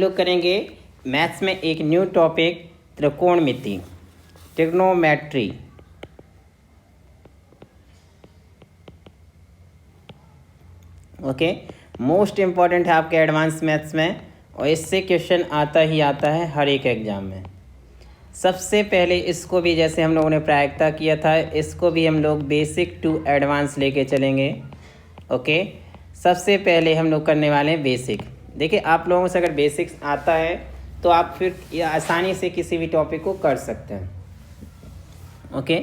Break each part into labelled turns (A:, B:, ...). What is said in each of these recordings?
A: लोग करेंगे मैथ्स में एक न्यू टॉपिक त्रिकोणमिति, ट्रिग्नोमेट्री। ओके, मोस्ट इम्पॉर्टेंट है आपके एडवांस मैथ्स में और इससे क्वेश्चन आता ही आता है हर एक एग्जाम में। सबसे पहले इसको भी जैसे हम लोगों ने प्रायिकता किया था, इसको भी हम लोग बेसिक टू एडवांस लेके चलेंगे। ओके, सबसे पहले हम लोग करने वाले हैं बेसिक। देखिए, आप लोगों से अगर बेसिक्स आता है तो आप फिर ये आसानी से किसी भी टॉपिक को कर सकते हैं। ओके,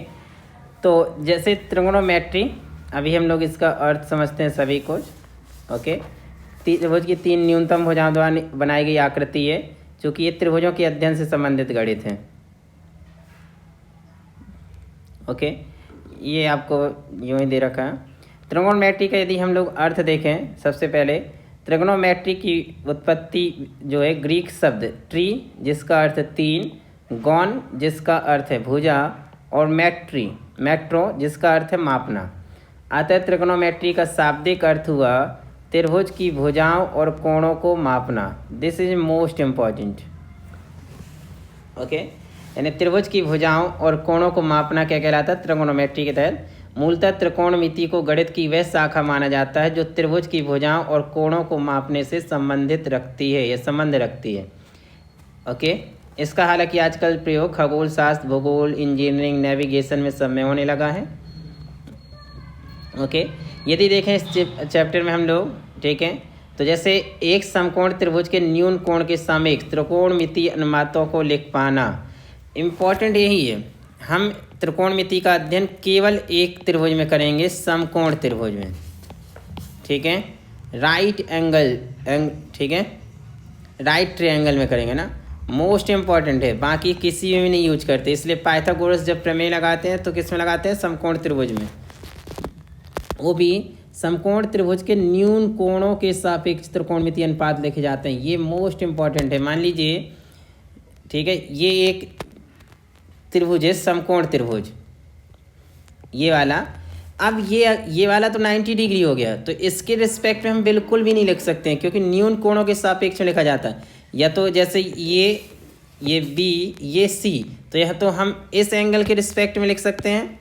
A: तो जैसे त्रिकोणोमेट्री, अभी हम लोग इसका अर्थ समझते हैं सभी कुछ। ओके, त्रिभुज की तीन न्यूनतम भुजाओं द्वारा बनाई गई आकृति है, चूँकि ये त्रिभुजों के अध्ययन से संबंधित गणित हैं। ओके, ये आपको यूँ ही दे रखा है। त्रिकोणोमेट्री का यदि हम लोग अर्थ देखें, सबसे पहले त्रिकोणोमेट्री की उत्पत्ति जो है ग्रीक शब्द ट्री जिसका अर्थ तीन, गॉन जिसका अर्थ है भुजा और मेट्रो जिसका अर्थ है मापना। अतः त्रिकोणोमेट्री का शाब्दिक अर्थ हुआ त्रिभुज की भुजाओं और कोणों को मापना। This is most important. Okay, यानी त्रिभुज की भुजाओं और कोणों को मापना क्या कहलाता है त्रिकोणोमेट्री के तहत। मूलतः त्रिकोणमिति को गणित की वह शाखा माना जाता है जो त्रिभुज की भुजाओं और कोणों को मापने से संबंधित रखती है, यह संबंध रखती है। ओके, इसका हालांकि आजकल प्रयोग खगोल शास्त्र, भूगोल, इंजीनियरिंग, नेविगेशन में सब में होने लगा है। ओके, यदि देखें इस चैप्टर में हम लोग, ठीक है, तो जैसे एक समकोण त्रिभुज के न्यून कोण के सापेक्ष त्रिकोणमिति अनुपातों को लिख पाना, इम्पॉर्टेंट यही है। हम त्रिकोणमिति का अध्ययन केवल एक त्रिभुज में करेंगे, समकोण त्रिभुज में, ठीक है, राइट एंगल, ठीक है, राइट ट्रायंगल में करेंगे ना, मोस्ट इम्पॉर्टेंट है। बाकी किसी में भी नहीं यूज करते, इसलिए पाइथागोरस जब प्रमेय लगाते हैं तो किस में लगाते हैं, समकोण त्रिभुज में, वो भी समकोण त्रिभुज के न्यून कोणों के सापेक्ष त्रिकोणमिति अनुपात लिखे जाते हैं। ये मोस्ट इम्पॉर्टेंट है। मान लीजिए, ठीक है, ये एक त्रिभुज है, समकोण त्रिभुज, ये वाला। अब ये वाला तो 90 डिग्री हो गया, तो इसके रिस्पेक्ट में हम बिल्कुल भी नहीं लिख सकते हैं क्योंकि न्यून कोणों के सापेक्ष में लिखा जाता है। या तो जैसे ये बी, ये सी, तो यह तो हम इस एंगल के रिस्पेक्ट में लिख सकते हैं,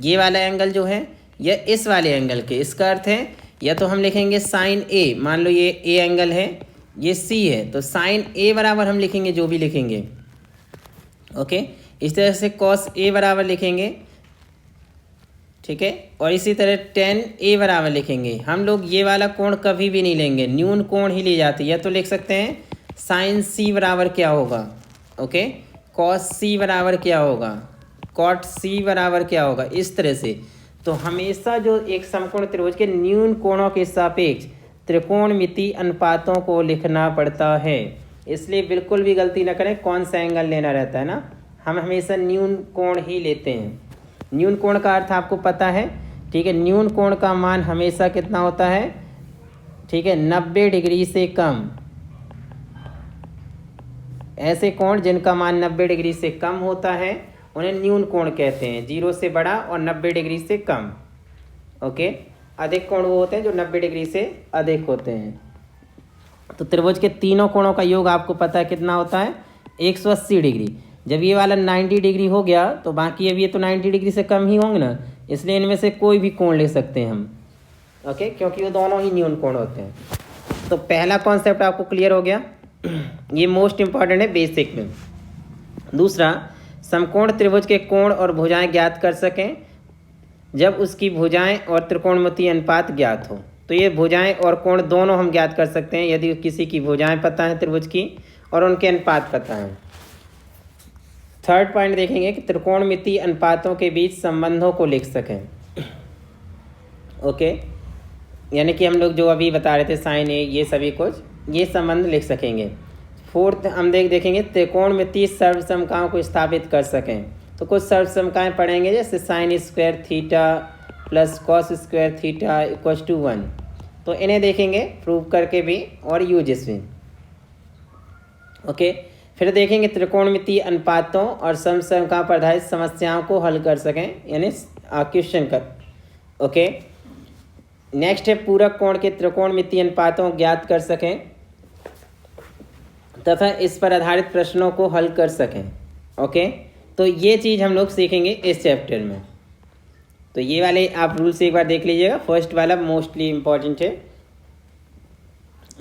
A: ये वाला एंगल जो है, या इस वाले एंगल के। इसका अर्थ है या तो हम लिखेंगे साइन ए, मान लो ये ए एंगल है, ये सी है, तो साइन ए बराबर हम लिखेंगे जो भी लिखेंगे। ओके, इस तरह से कॉस ए बराबर लिखेंगे, ठीक है, और इसी तरह टेन ए बराबर लिखेंगे। हम लोग ये वाला कोण कभी भी नहीं लेंगे, न्यून कोण ही ली जाती है। तो लिख सकते हैं साइन सी बराबर क्या होगा, ओके, कॉस सी बराबर क्या होगा, कॉट सी बराबर क्या होगा, इस तरह से। तो हमेशा जो एक समकोण त्रिभुज के न्यून कोणों के सापेक्ष त्रिकोणमिति अनुपातों को लिखना पड़ता है, इसलिए बिल्कुल भी गलती ना करें कौन सा एंगल लेना रहता है ना, हम हमेशा न्यून कोण ही लेते हैं। न्यून कोण का अर्थ आपको पता है, ठीक है, न्यून कोण का मान हमेशा कितना होता है, ठीक है, 90 डिग्री से कम। ऐसे कोण जिनका मान 90 डिग्री से कम होता है उन्हें न्यून कोण कहते हैं, 0 से बड़ा और 90 डिग्री से कम। ओके, अधिक कोण वो होते हैं जो 90 डिग्री से अधिक होते हैं। तो त्रिभुज के तीनों कोणों का योग आपको पता है कितना होता है, 180 डिग्री। जब ये वाला 90 डिग्री हो गया तो बाकी अब ये तो 90 डिग्री से कम ही होंगे ना, इसलिए इनमें से कोई भी कोण ले सकते हैं हम। ओके, क्योंकि वो दोनों ही न्यून कोण होते हैं। तो पहला कॉन्सेप्ट आपको क्लियर हो गया, ये मोस्ट इम्पॉर्टेंट है बेसिक में। दूसरा, समकोण त्रिभुज के कोण और भुजाएं ज्ञात कर सकें जब उसकी भुजाएं और त्रिकोणमिति अनुपात ज्ञात हो। तो ये भुजाएं और कोण दोनों हम ज्ञात कर सकते हैं यदि किसी की भुजाएं पता है त्रिभुज की और उनके अनुपात पता है। थर्ड पॉइंट देखेंगे कि त्रिकोणमिति अनुपातों के बीच संबंधों को लिख सकें। ओके, यानी कि हम लोग जो अभी बता रहे थे साइन ए, ये सभी कुछ, ये संबंध लिख सकेंगे। फोर्थ हम देखेंगे त्रिकोणमिति सर्वसमकाओं को स्थापित कर सकें। तो कुछ सर्वसमकाएं पढ़ेंगे, जैसे sine square theta plus cos square theta equals to 1। तो इन्हें देखेंगे प्रूव करके भी और यूजेस भी। ओके, फिर देखेंगे त्रिकोणमिति अनुपातों और समसमकाओं पर आधारित समस्याओं को हल कर सकें, यानी क्वेश्चन कर। ओके, नेक्स्ट है पूरक कोण के त्रिकोणमिति अनुपातों ज्ञात कर सकें। तथा इस पर आधारित प्रश्नों को हल कर सकें। ओके, तो ये चीज़ हम लोग सीखेंगे इस चैप्टर में। तो ये वाले आप रूल्स एक बार देख लीजिएगा, फर्स्ट वाला मोस्टली इम्पॉर्टेंट है।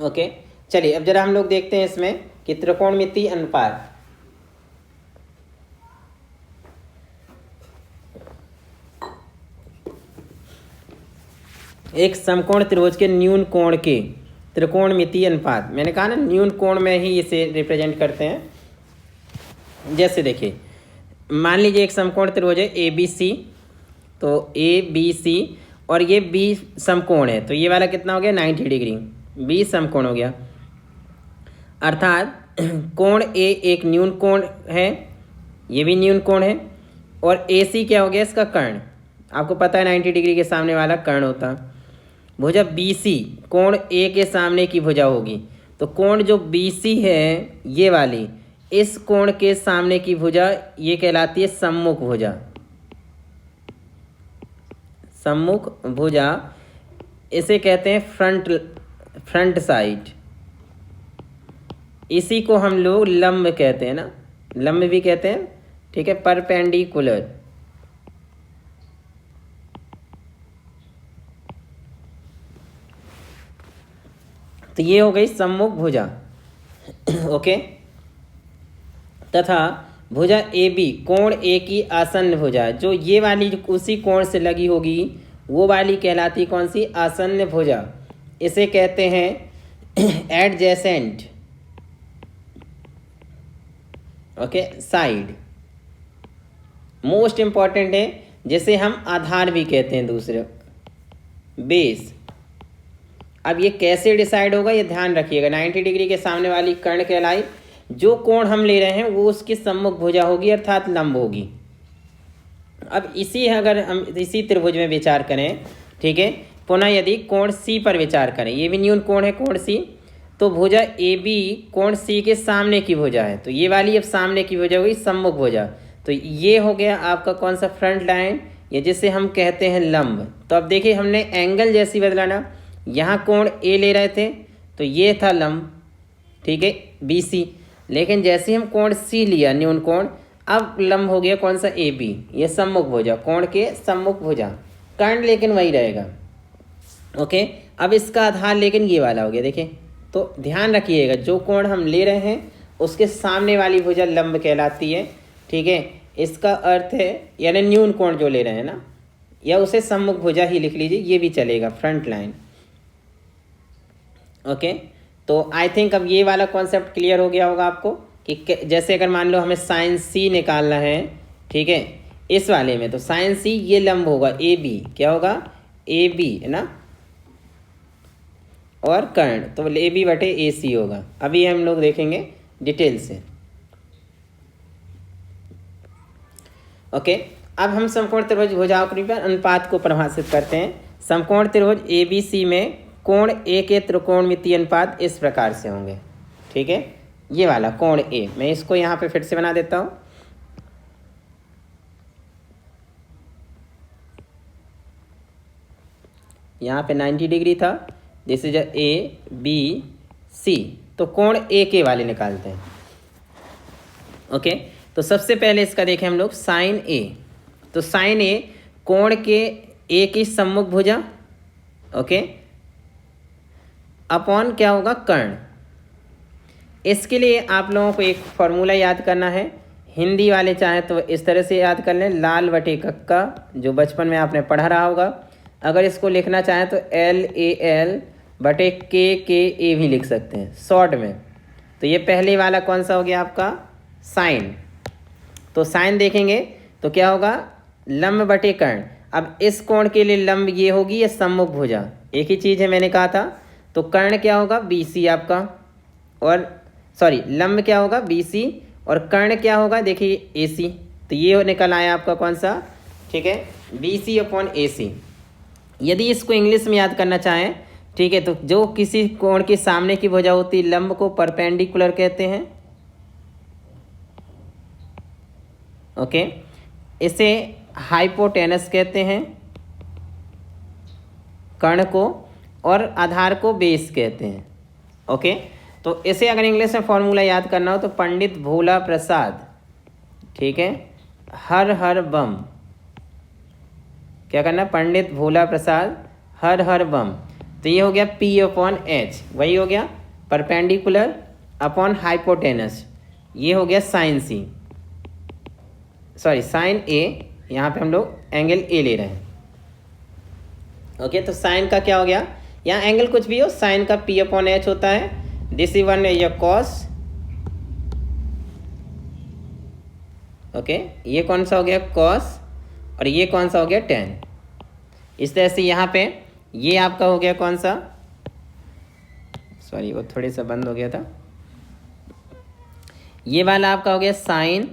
A: ओके, चलिए अब जरा हम लोग देखते हैं इसमें कि त्रिकोणमितीय अनुपात। एक समकोण त्रिभुज के न्यून कोण के त्रिकोणमितीय अनुपात, मैंने कहा ना न्यून कोण में ही इसे रिप्रेजेंट करते हैं। जैसे देखिए, मान लीजिए एक समकोण त्रिभुज है ए बी सी, तो ए बी सी और ये बी समकोण है, तो ये वाला कितना हो गया 90 डिग्री, बी समकोण हो गया। अर्थात कोण ए एक न्यून कोण है, ये भी न्यून कोण है, और ए सी क्या हो गया इसका कर्ण। आपको पता है 90 डिग्री के सामने वाला कर्ण होता। भुजा बी सी कोण ए के सामने की भुजा होगी, तो कोण जो बी सी है ये वाली, इस कोण के सामने की भुजा ये कहलाती है सम्मुख भुजा। सम्मुख भुजा इसे कहते हैं फ्रंट साइड। इसी को हम लोग लंब कहते हैं ना, लंब भी कहते हैं, ठीक है, परपेंडिकुलर। तो ये हो गई सम्मुख भुजा। ओके, तथा भुजा ए बी कोण ए की आसन्न भुजा, जो ये वाली उसी कोण से लगी होगी वो वाली कहलाती कौन सी, आसन्न भुजा। इसे कहते हैं adjacent, okay, side. Most important है, जिसे हम आधार भी कहते हैं दूसरे, बेस। अब ये कैसे डिसाइड होगा ये ध्यान रखिएगा। 90 डिग्री के सामने वाली कर्ण कहलाई, जो कोण हम ले रहे हैं वो उसकी सम्मुख भुजा होगी, अर्थात लंब होगी। अब अगर हम इसी त्रिभुज में विचार करें, ठीक है, पुनः यदि कोण सी पर विचार करें, ये भी न्यून कोण है कोण सी, तो भुजा ए बी कोण सी के सामने की भुजा है, तो ये वाली अब सामने की भुजा हुई सम्मुख भुजा। तो ये हो गया आपका कौन सा, फ्रंट लाइन, ये जिसे हम कहते हैं लंब। तो अब देखिए हमने एंगल जैसी बदला ना, यहाँ कोण ए ले रहे थे तो ये था लंब, ठीक है, बी सी। लेकिन जैसे हम कोण सी लिया न्यून कोण, अब लंब हो गया कौन सा, ए बी, ये सम्मुख भुजा, कोण के सम्मुख भुजा, कर्ण लेकिन वही रहेगा। ओके, अब इसका आधार लेकिन ये वाला हो गया। देखिए, तो ध्यान रखिएगा, जो कोण हम ले रहे हैं उसके सामने वाली भुजा लंब कहलाती है, ठीक है। इसका अर्थ है यानी न्यून कोण जो ले रहे हैं ना, या उसे सम्मुख भुजा ही लिख लीजिए, ये भी चलेगा, फ्रंट लाइन। ओके, तो आई थिंक अब ये वाला कॉन्सेप्ट क्लियर हो गया होगा आपको कि जैसे अगर मान लो हमें साइन सी निकालना है, ठीक है, इस वाले में, तो साइन सी ये लंब होगा ए बी, क्या होगा, ए बी, है ना, और कर्ण तो ए बी बटे ए सी होगा। अभी हम लोग देखेंगे डिटेल से। ओके, अब हम समकोण त्रिभुज भुजाओं के अनुपात को परिभाषित करते हैं। समकोण त्रिभुज ए बी सी में कोण ए के त्रिकोणमितीय अनुपात इस प्रकार से होंगे, ठीक है। ये वाला कोण ए, मैं इसको यहाँ पे फिर से बना देता हूँ। यहाँ पे 90 डिग्री था, this is A B C, तो कोण ए के वाले निकालते हैं। ओके, तो सबसे पहले इसका देखें हम लोग साइन ए, तो साइन ए कोण के ए की सम्मुख भुजा, ओके, अपॉन क्या होगा, कर्ण। इसके लिए आप लोगों को एक फॉर्मूला याद करना है, हिंदी वाले चाहें तो इस तरह से याद कर लें, लाल बटे कक्का, जो बचपन में आपने पढ़ा रहा होगा। अगर इसको लिखना चाहें तो एल ए एल बटे के ए भी लिख सकते हैं शॉर्ट में। तो ये पहले वाला कौन सा हो गया आपका, साइन। तो साइन देखेंगे तो क्या होगा, लंब बटे कर्ण। अब इस कोण के लिए लंब ये होगी, ये सम्मुख भुजा, एक ही चीज़ है, मैंने कहा था। तो कर्ण क्या होगा, बी सी आपका, और सॉरी लंब क्या होगा, बी सी, और कर्ण क्या होगा, देखिए ए सी। तो ये निकल आया आपका कौन सा, ठीक है, बी सी अपॉन ए सी। यदि इसको इंग्लिश में याद करना चाहें, ठीक है, तो जो किसी कोण के सामने की भुजा होती है लंब को परपेंडिकुलर कहते हैं। ओके, इसे हाइपोटेनस कहते हैं कर्ण को, और आधार को बेस कहते हैं। ओके, तो इसे अगर इंग्लिश में फॉर्मूला याद करना हो तो पंडित भोला प्रसाद, ठीक है, हर हर बम। क्या करना, पंडित भोला प्रसाद हर हर बम। तो ये हो गया P/H, वही हो गया परपेंडिकुलर अपॉन हाइपोटेनस, ये हो गया sine C, sorry sine A, यहाँ पे हम लोग एंगल A ले रहे हैं। ओके, तो साइन का क्या हो गया, यहाँ एंगल कुछ भी हो, साइन का P/H होता है। This is one your cos. Okay, ये कौन सा हो गया कॉस, और ये कौन सा हो गया टेन। इस तरह से यहाँ पे ये आपका हो गया कौन सा, सॉरी वो थोड़े सा बंद हो गया था, ये वाला आपका हो गया साइन,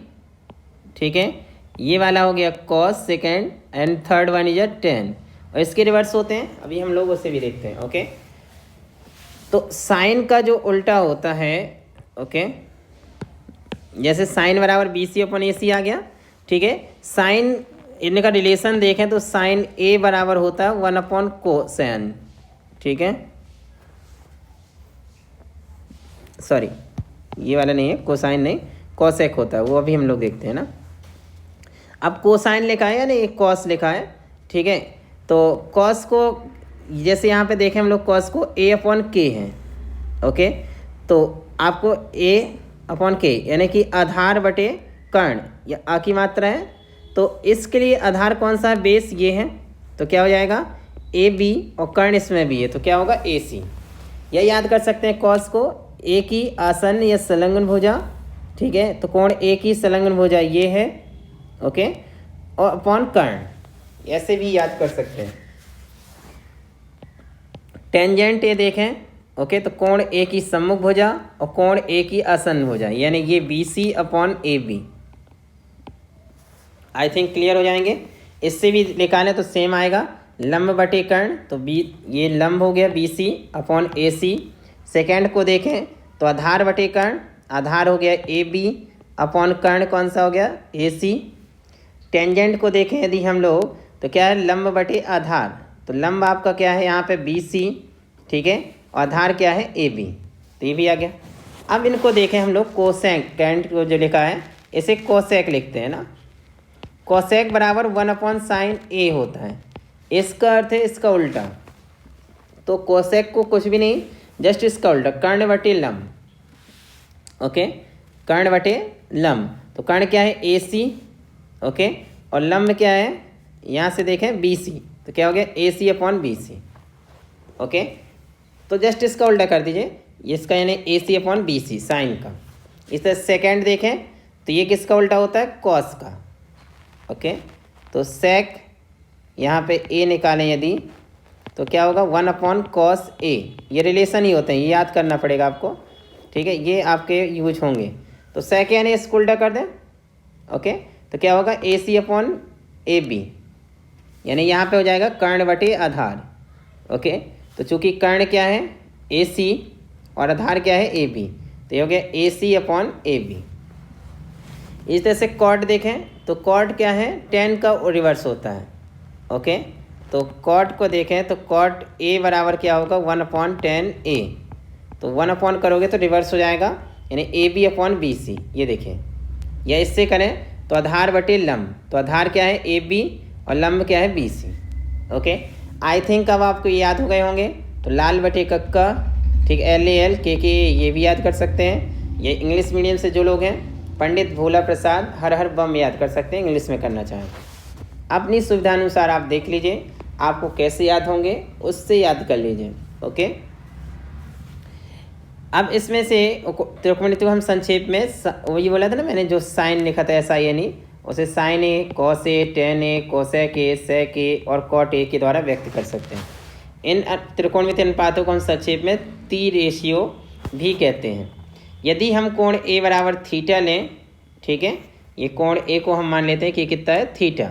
A: ठीक है, ये वाला हो गया cos second, and third one is ten. और इसके रिवर्स होते हैं, अभी हम लोग उसे भी देखते हैं। ओके, तो साइन का जो उल्टा होता है, ओके, जैसे साइन बराबर BC/AC आ गया, ठीक है। साइन इनका रिलेशन देखें तो साइन A बराबर होता है 1/कोसेन, ठीक है, सॉरी ये वाला नहीं है, कोसाइन नहीं, कोसेक होता है, वो अभी हम लोग देखते हैं ना। अब कोसाइन लिखा है या नहीं, कॉस लिखा है, ठीक है। तो कॉस को जैसे यहाँ पे देखें हम लोग, कॉस को A/K है। ओके, तो आपको A/K यानी कि आधार बटे कर्ण, या आ की मात्रा है, तो इसके लिए आधार कौन सा है, बेस ये है, तो क्या हो जाएगा AB, और कर्ण इसमें भी है, तो क्या होगा AC। या याद कर सकते हैं कॉस को A की आसन्न या संलग्न भुजा, ठीक है, तो कोण A की संलग्न भुजा ये है, ओके, और अपॉन कर्ण, ऐसे भी याद कर सकते हैं। टेंजेंट A देखें, ओके, तो कोण A की सम्मुख भुजा और कोण A की आसन्न भुजा, यानी ये BC/AB। आई थिंक क्लियर हो जाएंगे। इससे भी निकालें तो सेम आएगा, लंब बटे कर्ण, तो ये लंब हो गया BC/AC। सेकेंड को देखें तो आधार बटे कर्ण, आधार हो गया AB/कर्ण कौन सा हो गया AC। टेंजेंट को देखें यदि हम लोग तो क्या है, लंब बटे आधार, तो लंब आपका क्या है यहाँ पे BC, ठीक है, और आधार क्या है AB, तो ये भी आ गया। अब इनको देखें हम लोग, कोसेक, कैंट को जो लिखा है इसे कोसेक लिखते हैं ना, कोसेक बराबर 1/sin A होता है। इसका अर्थ है इसका उल्टा, तो कोसेक को कुछ भी नहीं, जस्ट इसका उल्टा, कर्ण बटे लंब। ओके, कर्ण बटे लंब, तो कर्ण क्या है AC, ओके, और लंब क्या है, यहाँ से देखें BC, तो क्या हो गया AC/BC। ओके, तो जस्ट इसका उल्टा कर दीजिए, इसका यानी AC/BC साइन का। इस तरह सेकेंड देखें तो ये किसका उल्टा होता है, कॉस का। ओके, तो सेक यहाँ पे A निकालें यदि, तो क्या होगा 1/cos A। ये रिलेशन ही होते हैं, ये याद करना पड़ेगा आपको, ठीक है, ये आपके यूज होंगे। तो सेक यानी इसको उल्टा कर दें, ओके, तो क्या होगा AC/AB, यानी यहाँ पे हो जाएगा कर्ण बटे आधार। ओके, तो चूंकि कर्ण क्या है AC और आधार क्या है AB, तो ये हो गया AC/AB। इस तरह से कॉट देखें तो कॉट क्या है, tan का रिवर्स होता है। ओके, तो कॉट को देखें तो कॉट A बराबर क्या होगा 1/tan A, तो 1 करोगे तो रिवर्स हो जाएगा, यानी AB/BC। ये देखें, या इससे करें तो आधार बटे लंब, तो आधार क्या है AB और लंब क्या है BC। ओके, आई थिंक अब आपको ये याद हो गए होंगे। तो लाल बटे कक्का, ठीक, LAL KK, ये भी याद कर सकते हैं। ये इंग्लिश मीडियम से जो लोग हैं, पंडित भोला प्रसाद हर हर बम याद कर सकते हैं, इंग्लिश में करना चाहें। अपनी सुविधानुसार आप देख लीजिए आपको कैसे याद होंगे, उससे याद कर लीजिए। ओके, अब इसमें से त्रिकोणमिति को हम संक्षेप में वही बोला था ना मैंने, जो साइन लिखा था SIN, उसे sine A, cos A, tan A, cosec A, sec A और कॉट A के द्वारा व्यक्त कर सकते हैं। इन त्रिकोणमिति अनुपातों को हम संक्षेप में टी रेशियो भी कहते हैं। यदि हम कोण A बराबर थीटा लें, ठीक है, ये कोण A को हम मान लेते हैं कि कितना है थीटा,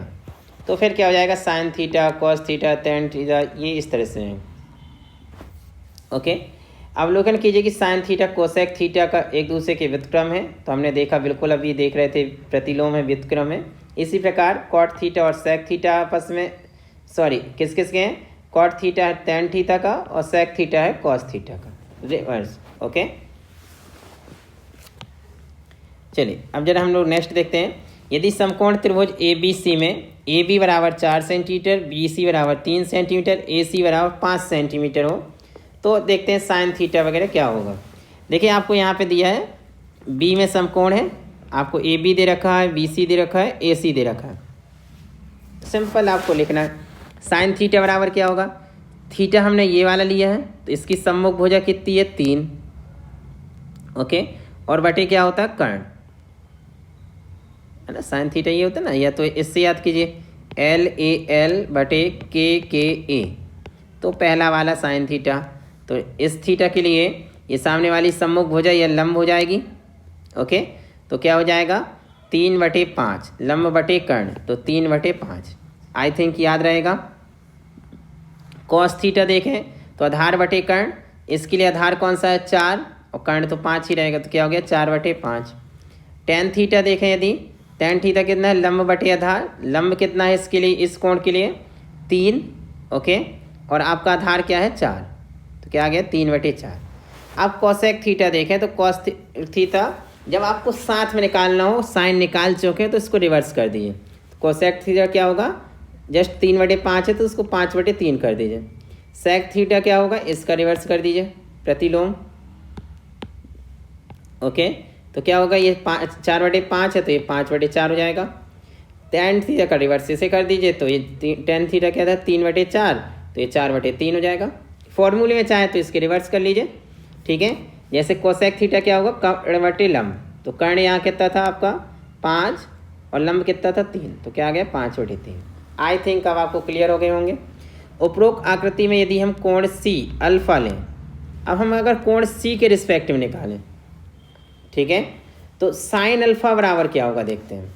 A: तो फिर क्या हो जाएगा sine theta, cos theta, tan theta, ये इस तरह से है। ओके, अवलोकन कीजिए कि साइन थीटा कोसेक थीटा का एक दूसरे के व्युत्क्रम है, तो हमने देखा, बिल्कुल अभी देख रहे थे, प्रतिलोम है, व्युत्क्रम है। इसी प्रकार कॉट थीटा और सेक थीटा आपस में, सॉरी किस किस के हैं, कॉट थीटा है टेन थीटा का और सेक थीटा है कॉस थीटा का, रिवर्स। ओके, चलिए अब जरा हम लोग नेक्स्ट देखते हैं। यदि समकोण त्रिभुज ए बी सी में ए बी बराबर 4 सेंटीमीटर, बी सी बराबर 3 सेंटीमीटर, ए सी बराबर 5 सेंटीमीटर हो तो देखते हैं साइन थीटा वगैरह क्या होगा। देखिए आपको यहाँ पे दिया है बी में समकोण है, आपको ए बी दे रखा है, बी सी दे रखा है, ए सी दे रखा है। सिंपल आपको लिखना है साइन थीटा बराबर क्या होगा। थीटा हमने ये वाला लिया है तो इसकी सम्मुख भुजा कितनी है 3, ओके, और बटे क्या होता है कर्ण, है ना। साइन थीटा ये होता है ना, या तो इससे याद कीजिए एल ए एल बटे के ए, तो पहला वाला साइन थीटा। तो इस थीटा के लिए ये सामने वाली सम्मुख भुजा या लंब हो जाएगी, ओके। तो क्या हो जाएगा 3/5 लंब बटे कर्ण, तो 3/5 आई थिंक याद रहेगा। कॉस थीटा देखें तो आधार बटे कर्ण, इसके लिए आधार कौन सा है 4 और कर्ण तो 5 ही रहेगा, तो क्या हो गया 4/5। टेन थीटा देखें यदि टेन थीटा कितना है लंब बटे आधार, लंब कितना है इसके लिए इस कोण के लिए 3, ओके, और आपका आधार क्या है 4, तो क्या आ गया 3/4। अब कॉसेक थीटा देखें तो कॉस थीटा जब आपको साथ में निकालना हो, साइन निकाल चुके तो इसको रिवर्स कर दीजिए। तो कोसेक थीटा क्या होगा, जस्ट 3/5 है तो उसको 5/3 कर दीजिए। सेक थीटा क्या होगा, इसका रिवर्स कर दीजिए प्रतिलोम, ओके। तो क्या होगा ये 4/5 है तो ये 5/4 हो जाएगा। टेन थीटा का रिवर्स इसे कर दीजिए तो ये टेन थीटा क्या था 3/4, तो ये 4/3 हो जाएगा। फॉर्मूले में चाहे तो इसके रिवर्स कर लीजिए, ठीक है। जैसे कोसेक थीटा क्या होगा कर्ण बटे लंब, तो कर्ण यहाँ कितना था आपका 5 और लंब कितना था 3, तो क्या आ गया 5/3। आई थिंक अब आपको क्लियर हो गए होंगे। उपरोक्त आकृति में यदि हम कोण सी अल्फा लें, अब हम अगर कोण सी के रिस्पेक्ट में निकालें, ठीक है, तो साइन अल्फा बराबर क्या होगा देखते हैं,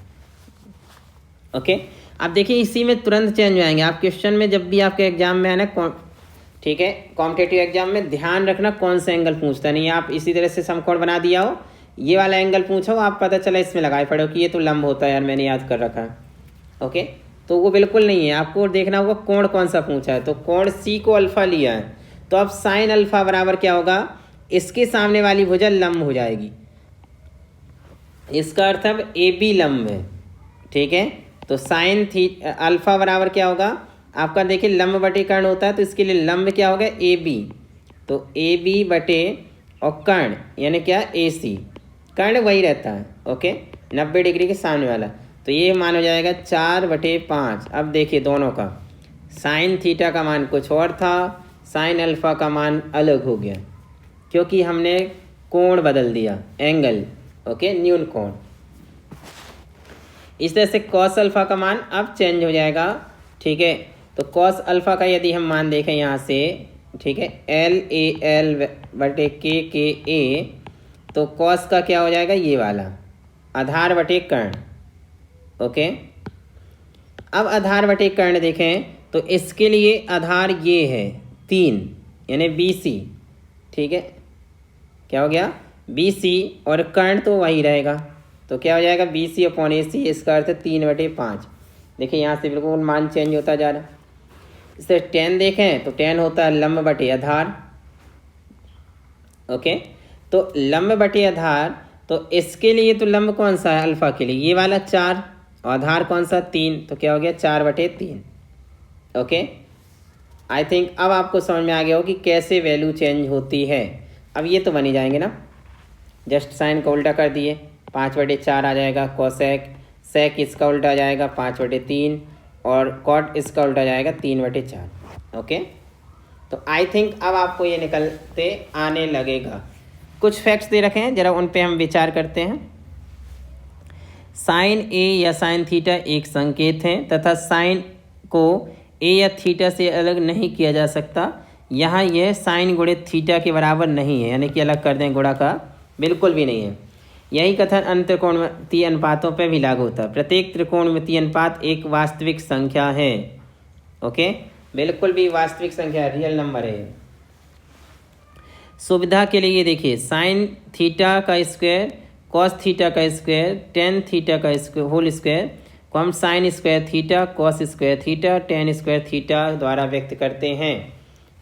A: ओके। अब देखिए इसी में तुरंत चेंज हो जाएंगे। आप क्वेश्चन में जब भी आपके एग्जाम में आना, ठीक है, कॉम्पिटेटिव एग्जाम में ध्यान रखना कौन सा एंगल पूछता नहीं। आप इसी तरह से समकोण बना दिया हो, ये वाला एंगल पूछा हो, आप पता चला इसमें लगाए पड़े हो कि ये तो लंब होता है यार मैंने याद कर रखा है, ओके। तो वो बिल्कुल नहीं है, आपको देखना होगा कोण कौन सा पूछा है। तो कोण सी को अल्फा लिया है, तो अब साइन अल्फा बराबर क्या होगा, इसके सामने वाली भुजा लंब हो जाएगी, इसका अर्थ अब ए बी लंब है, ठीक है। तो साइन अल्फा बराबर क्या होगा आपका, देखिए लंब बटे कर्ण होता है तो इसके लिए लंब क्या होगा ए बी, तो ए बी बटे और कर्ण यानी क्या ए सी, कर्ण वही रहता है, ओके, 90 डिग्री के सामने वाला, तो ये मान हो जाएगा 4/5। अब देखिए दोनों का साइन थीटा का मान कुछ और था, साइन अल्फा का मान अलग हो गया क्योंकि हमने कोण बदल दिया, एंगल, ओके, न्यून कोण। इस तरह से कॉस अल्फा का मान अब चेंज हो जाएगा, ठीक है। तो कॉस अल्फा का यदि हम मान देखें यहाँ से, ठीक है, एल ए एल बटे के ए, तो कॉस का क्या हो जाएगा ये वाला आधार बटे कर्ण, ओके। अब आधार बटे कर्ण देखें तो इसके लिए आधार ये है 3 यानी बी सी, ठीक है, क्या हो गया बी सी, और कर्ण तो वही रहेगा, तो क्या हो जाएगा बी सी अपॉन ए सी, इसका अर्थ 3/5। देखिए यहाँ से बिल्कुल मान चेंज होता जा रहा है। इससे टेन देखें तो टेन होता है लंब बटे आधार, ओके। तो लंब बटे आधार, तो इसके लिए तो लंब कौन सा है अल्फा के लिए ये वाला 4 और आधार कौन सा 3, तो क्या हो गया 4/3, ओके। आई थिंक अब आपको समझ में आ गया हो कि कैसे वैल्यू चेंज होती है। अब ये तो बनी जाएंगे ना, जस्ट साइन का उल्टा कर दिए 5/4 आ जाएगा, कोसेक सेक इसका उल्टा आ जाएगा 5/3 और कॉट इसका उल्टा जाएगा 3/4, ओके। तो आई थिंक अब आपको ये निकलते आने लगेगा। कुछ फैक्ट्स दे रखे हैं, जरा उन पे हम विचार करते हैं। साइन ए या साइन थीटा एक संकेत है तथा साइन को ए या थीटा से अलग नहीं किया जा सकता। यहाँ यह साइन गुणित थीटा के बराबर नहीं है, यानी कि अलग कर दें गुणा का, बिल्कुल भी नहीं है। यही कथन अन्य त्रिकोणमितीय अनुपातों पर भी लागू होता है। प्रत्येक त्रिकोणमितीय अनुपात एक वास्तविक संख्या है, ओके, बिल्कुल भी वास्तविक संख्या, रियल नंबर है। सुविधा के लिए देखिए साइन थीटा का स्क्वायर, कॉस थीटा का स्क्वायर, टेन थीटा का स्क्वायर होल स्क्वायर को हम sign square theta, cos square theta, ten square theta द्वारा व्यक्त करते हैं,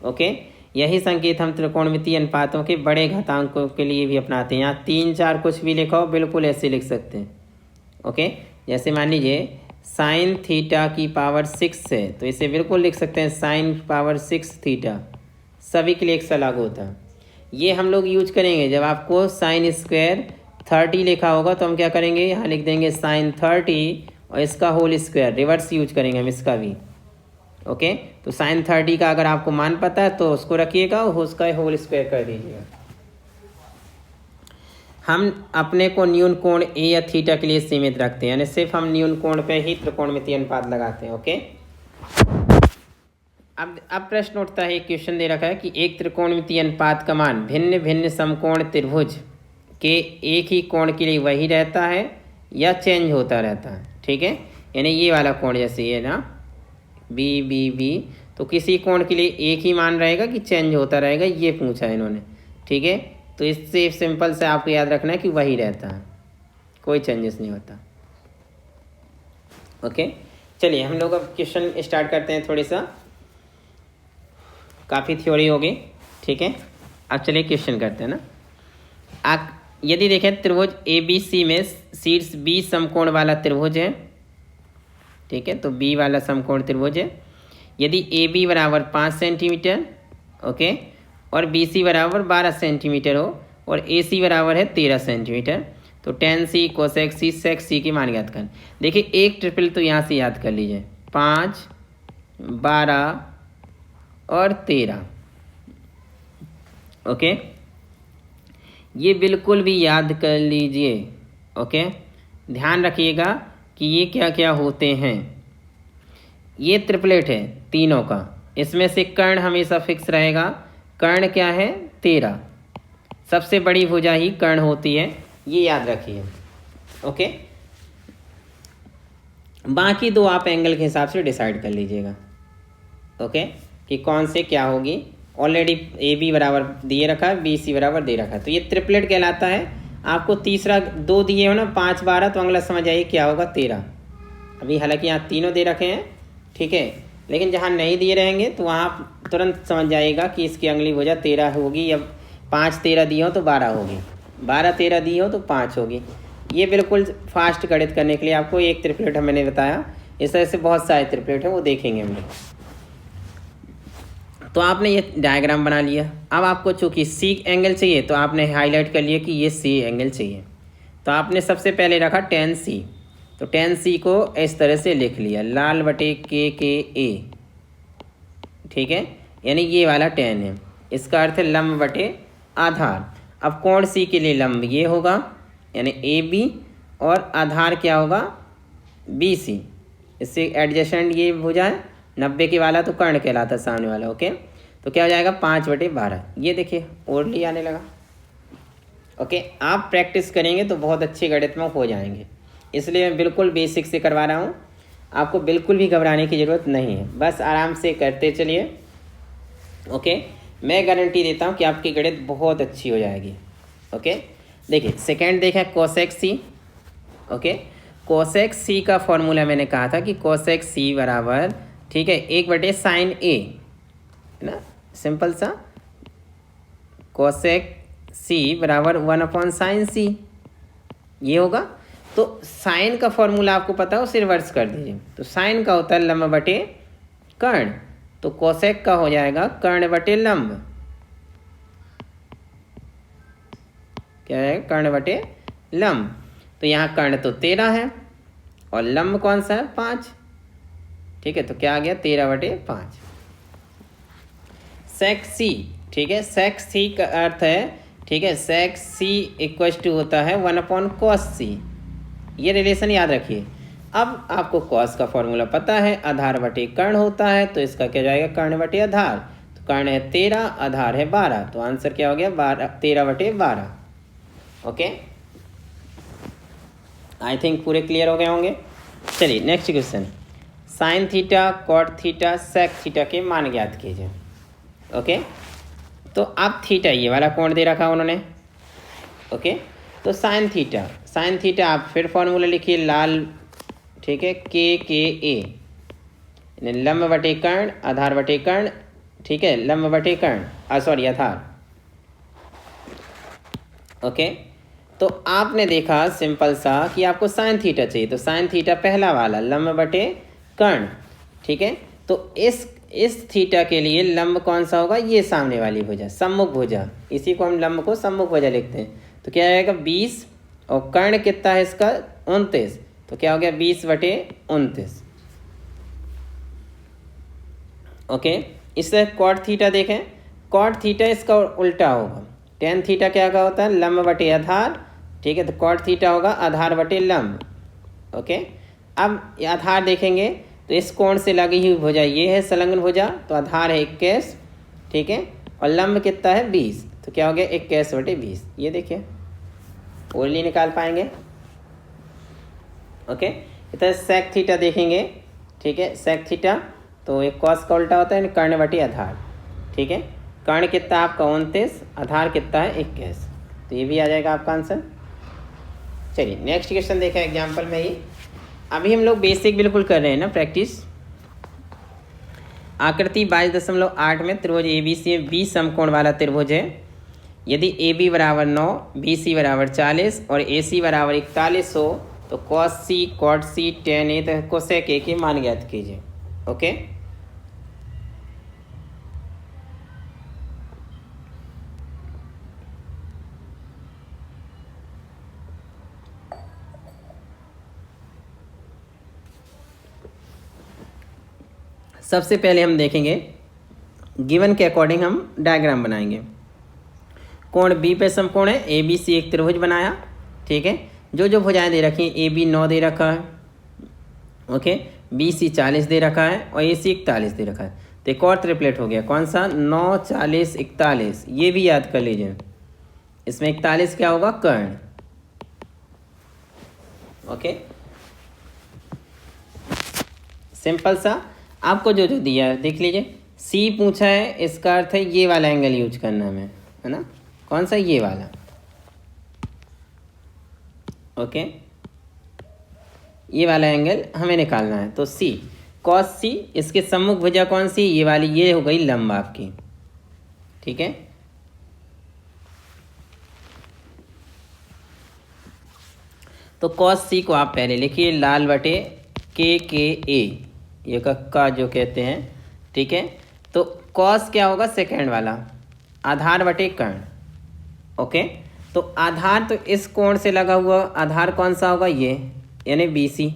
A: ओके। यही संकेत हम त्रिकोणमितीय अनुपातों के बड़े घातांकों के लिए भी अपनाते हैं। यहाँ 3 4 कुछ भी लिखा हो बिल्कुल ऐसे लिख सकते हैं। ओके, जैसे मान लीजिए साइन थीटा की पावर 6 है तो इसे बिल्कुल लिख सकते हैं साइन पावर 6 थीटा। सभी के लिए एक सा लागू होता है। ये हम लोग यूज करेंगे जब आपको साइन स्क्वायर 30 लिखा होगा तो हम क्या करेंगे, यहाँ लिख देंगे साइन 30 और इसका होल स्क्वायर, रिवर्स यूज करेंगे हम इसका भी। ओके, तो साइन 30 का अगर आपको मान पता है तो उसको रखिएगा और उसका होल स्क्वायर कर दीजिएगा। हम अपने को न्यून कोण ए या थीटा के लिए सीमित रखते हैं, यानी सिर्फ हम न्यून कोण पे ही त्रिकोणमितीय अनुपात लगाते हैं। ओके, अब प्रश्न उठता है, क्वेश्चन दे रखा है कि एक त्रिकोणमितीय अनुपात का मान भिन्न भिन्न समकोण त्रिभुज के एक ही कोण के लिए वही रहता है या चेंज होता रहता है। ठीक है, यानी ये वाला कोण जैसे ये ना बी बी बी, तो किसी कोण के लिए एक ही मान रहेगा कि चेंज होता रहेगा, ये पूछा है इन्होंने। ठीक है, तो इससे सिंपल से आपको याद रखना है कि वही रहता है, कोई चेंजेस नहीं होता। ओके, चलिए हम लोग अब क्वेश्चन स्टार्ट करते हैं। थोड़ी सा काफ़ी थ्योरी होगी। ठीक है, अब चलिए क्वेश्चन करते हैं ना। आप यदि देखें त्रिभुज ए बी सी में शीर्ष बी समकोण वाला त्रिभुज है। ठीक है, तो बी वाला समकोण त्रिभुज है। यदि ए बी बराबर 5 सेंटीमीटर, ओके, और बी सी बराबर 12 सेंटीमीटर हो और ए सी बराबर है 13 सेंटीमीटर, तो tan सी कोसेक सी सेक सी की मान याद कर। देखिए एक ट्रिपल तो यहाँ से याद कर लीजिए, 5 12 और 13। ओके, ये बिल्कुल भी याद कर लीजिए। ओके, ध्यान रखिएगा कि ये क्या क्या होते हैं। ये ट्रिपलेट है तीनों का, इसमें से कर्ण हमेशा फिक्स रहेगा। कर्ण क्या है, 13, सबसे बड़ी भुजा ही कर्ण होती है, ये याद रखिए। ओके, बाकी दो आप एंगल के हिसाब से डिसाइड कर लीजिएगा। ओके, कि कौन से क्या होगी। ऑलरेडी ए बी बराबर दिए रखा है, बी सी बराबर दे रखा है, तो ये ट्रिपलेट कहलाता है। आपको तीसरा 2 दिए हो ना, 5 12, तो अगला समझ आइए क्या होगा, 13। अभी हालांकि यहाँ तीनों दे रखे हैं, ठीक है, लेकिन जहाँ नहीं दिए रहेंगे तो वहाँ तुरंत समझ जाएगा कि इसकी अगली भुजा 13 होगी, या 5 13 दिए हो तो 12 होगी, 12 13 दिए हो तो 5 होगी। ये बिल्कुल फास्ट गणित करने के लिए आपको एक ट्रिपलेट मैंने बताया, इस तरह से बहुत सारे ट्रिपलेट हैं, वो देखेंगे हम लोग। तो आपने ये डायग्राम बना लिया। अब आपको चूँकि सी एंगल चाहिए तो आपने हाईलाइट कर लिया कि ये सी एंगल चाहिए, तो आपने सबसे पहले रखा tan सी, तो tan सी को इस तरह से लिख लिया, लाल बटे के ए। ठीक है, यानी ये वाला tan है, इसका अर्थ है लंब बटे आधार। अब कोण सी के लिए लंब ये होगा, यानी ए बी, और आधार क्या होगा, बी सी। इससे एडजेसेंट ये भुजा है, 90 के वाला तो कर्ण कहलाता है सामने वाला। ओके, तो क्या हो जाएगा, 5/12। ये देखिए ओरली आने लगा। ओके, आप प्रैक्टिस करेंगे तो बहुत अच्छे गणित में हो जाएंगे, इसलिए मैं बिल्कुल बेसिक से करवा रहा हूँ। आपको बिल्कुल भी घबराने की ज़रूरत नहीं है, बस आराम से करते चलिए। ओके, मैं गारंटी देता हूँ कि आपकी गणित बहुत अच्छी हो जाएगी। ओके, देखिए सेकेंड देखें कोसेक सी। ओके, कोसेक सी का फॉर्मूला मैंने कहा था कि कोसेक सी बराबर, ठीक है, 1/sin A, है ना, सिंपल सा। कोसेक सी बराबर 1/sin C, ये होगा। तो साइन का फॉर्मूला आपको पता है, उसे रिवर्स कर दीजिए। तो साइन का होता है लंब बटे कर्ण, तो कोसेक का हो जाएगा कर्ण बटे लंब। क्या है, कर्ण बटे लंब। तो यहाँ कर्ण तो 13 है और लंब कौन सा है, 5। ठीक है, तो क्या आ गया, 13/5। सेक सी, ठीक है, सेक सी का अर्थ है, ठीक है, सेक सी इक्वल टू होता है 1/cos सी। ये रिलेशन याद रखिए। अब आपको cos का फॉर्मूला पता है, आधार बटे कर्ण होता है, तो इसका क्या जाएगा, कर्ण बटे आधार। तो कर्ण है 13, आधार है 12, तो आंसर क्या हो गया, 13/12। ओके, आई थिंक पूरे क्लियर हो गए होंगे। चलिए next question, sine theta cot theta sec theta के मान ज्ञात कीजिए। ओके, तो अब थीटा ये वाला कोण दे रखा उन्होंने। ओके, तो साइन थीटा आप फिर फॉर्मूला लिखिए, लाल, ठीक है, के ए, लंब बटे कर्ण, आधार बटे कर्ण, ठीक है, लंब बटे कर्ण, सॉरी आधार। ओके, तो आपने देखा सिंपल सा कि आपको साइन थीटा चाहिए, तो साइन थीटा पहला वाला लंब बटे कर्ण। ठीक है, तो इस थीटा के लिए लंब कौन सा होगा, ये सामने वाली भुजा, सम्मुख भुजा, इसी को हम लंब को सम्मुख भुजा लिखते हैं। तो क्या आएगा 20, और कर्ण कितना है इसका 29, तो क्या हो गया 20/29। ओके, इससे कॉट थीटा देखें, कॉट थीटा इसका उल्टा होगा, टेन थीटा क्या का होता है लंब बटे आधार। ठीक है, तो कॉट थीटा होगा आधार बटे लंब। ओके, अब आधार देखेंगे तो इस कोण से लगी हुई भुजा ये है संलग्न भुजा, तो आधार है 21। ठीक है, और लंब कितना है 20, तो क्या हो गया 21/20। ये देखिए ओरली निकाल पाएंगे। ओके, इधर सेक थीटा देखेंगे। ठीक है, सेक थीटा तो एक कॉस का उल्टा होता है कर्ण बटे आधार। ठीक है, कर्ण कितना आपका 29, आधार कितना है 21, तो ये भी आ जाएगा आपका आंसर। चलिए नेक्स्ट क्वेश्चन देखें एग्जाम्पल में ही। अभी हम लोग बेसिक बिल्कुल कर रहे हैं ना प्रैक्टिस। आकृति 22.8 में त्रिभुज ABC 20 समकोण वाला त्रिभुज है। यदि AB बराबर 9, BC बराबर 40 और AC बराबर 41 हो तो cos C, cot C, tan A तथा cosec A के मान ज्ञात कीजिए। ओके, सबसे पहले हम देखेंगे गिवन के अकॉर्डिंग हम डायग्राम बनाएंगे। कोण बी पे समकोण है, ABC एक त्रिभुज बनाया। ठीक है, जो जो भुजाएं दे रखी हैं, AB 9 दे रखा है, ओके, BC 40 दे रखा है और AC 41 दे रखा है। तो एक और ट्रिपलेट हो गया, कौन सा 9, 40, 41, ये भी याद कर लीजिए। इसमें 41 क्या होगा कर्ण। ओके, सिंपल सा आपको जो जो दिया है देख लीजिए। C पूछा है, इसका अर्थ है ये वाला एंगल यूज करना हमें, है ना, कौन सा ये वाला। ओके, ये वाला एंगल हमें निकालना है, तो C cos C, इसके सम्मुख भुजा कौन सी, ये वाली, ये हो गई लंब आपकी। ठीक है, तो cos C को आप पहले लिखिए लाल बटे KKA, ये का जो कहते हैं। ठीक है, तो cos क्या होगा सेकेंड वाला, आधार बटे कर्ण। ओके, तो आधार तो इस कोण से लगा हुआ आधार कौन सा होगा ये, यानी BC।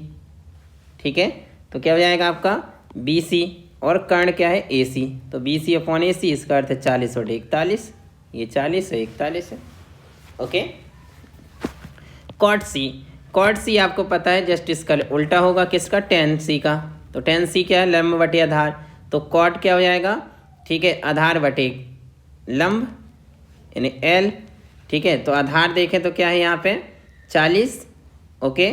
A: ठीक है, तो क्या हो जाएगा आपका BC, और कर्ण क्या है AC, तो BC/AC, इसका अर्थ है 40/41, ये 40 है 41 है। ओके, cot C आपको पता है जस्ट इसका उल्टा होगा किसका, tan C का। तो tan C क्या है लंब बटे आधार, तो cot क्या हो जाएगा, ठीक है, आधार बटे लंब यानी L। ठीक है, तो आधार देखें तो क्या है यहाँ पे 40, ओके,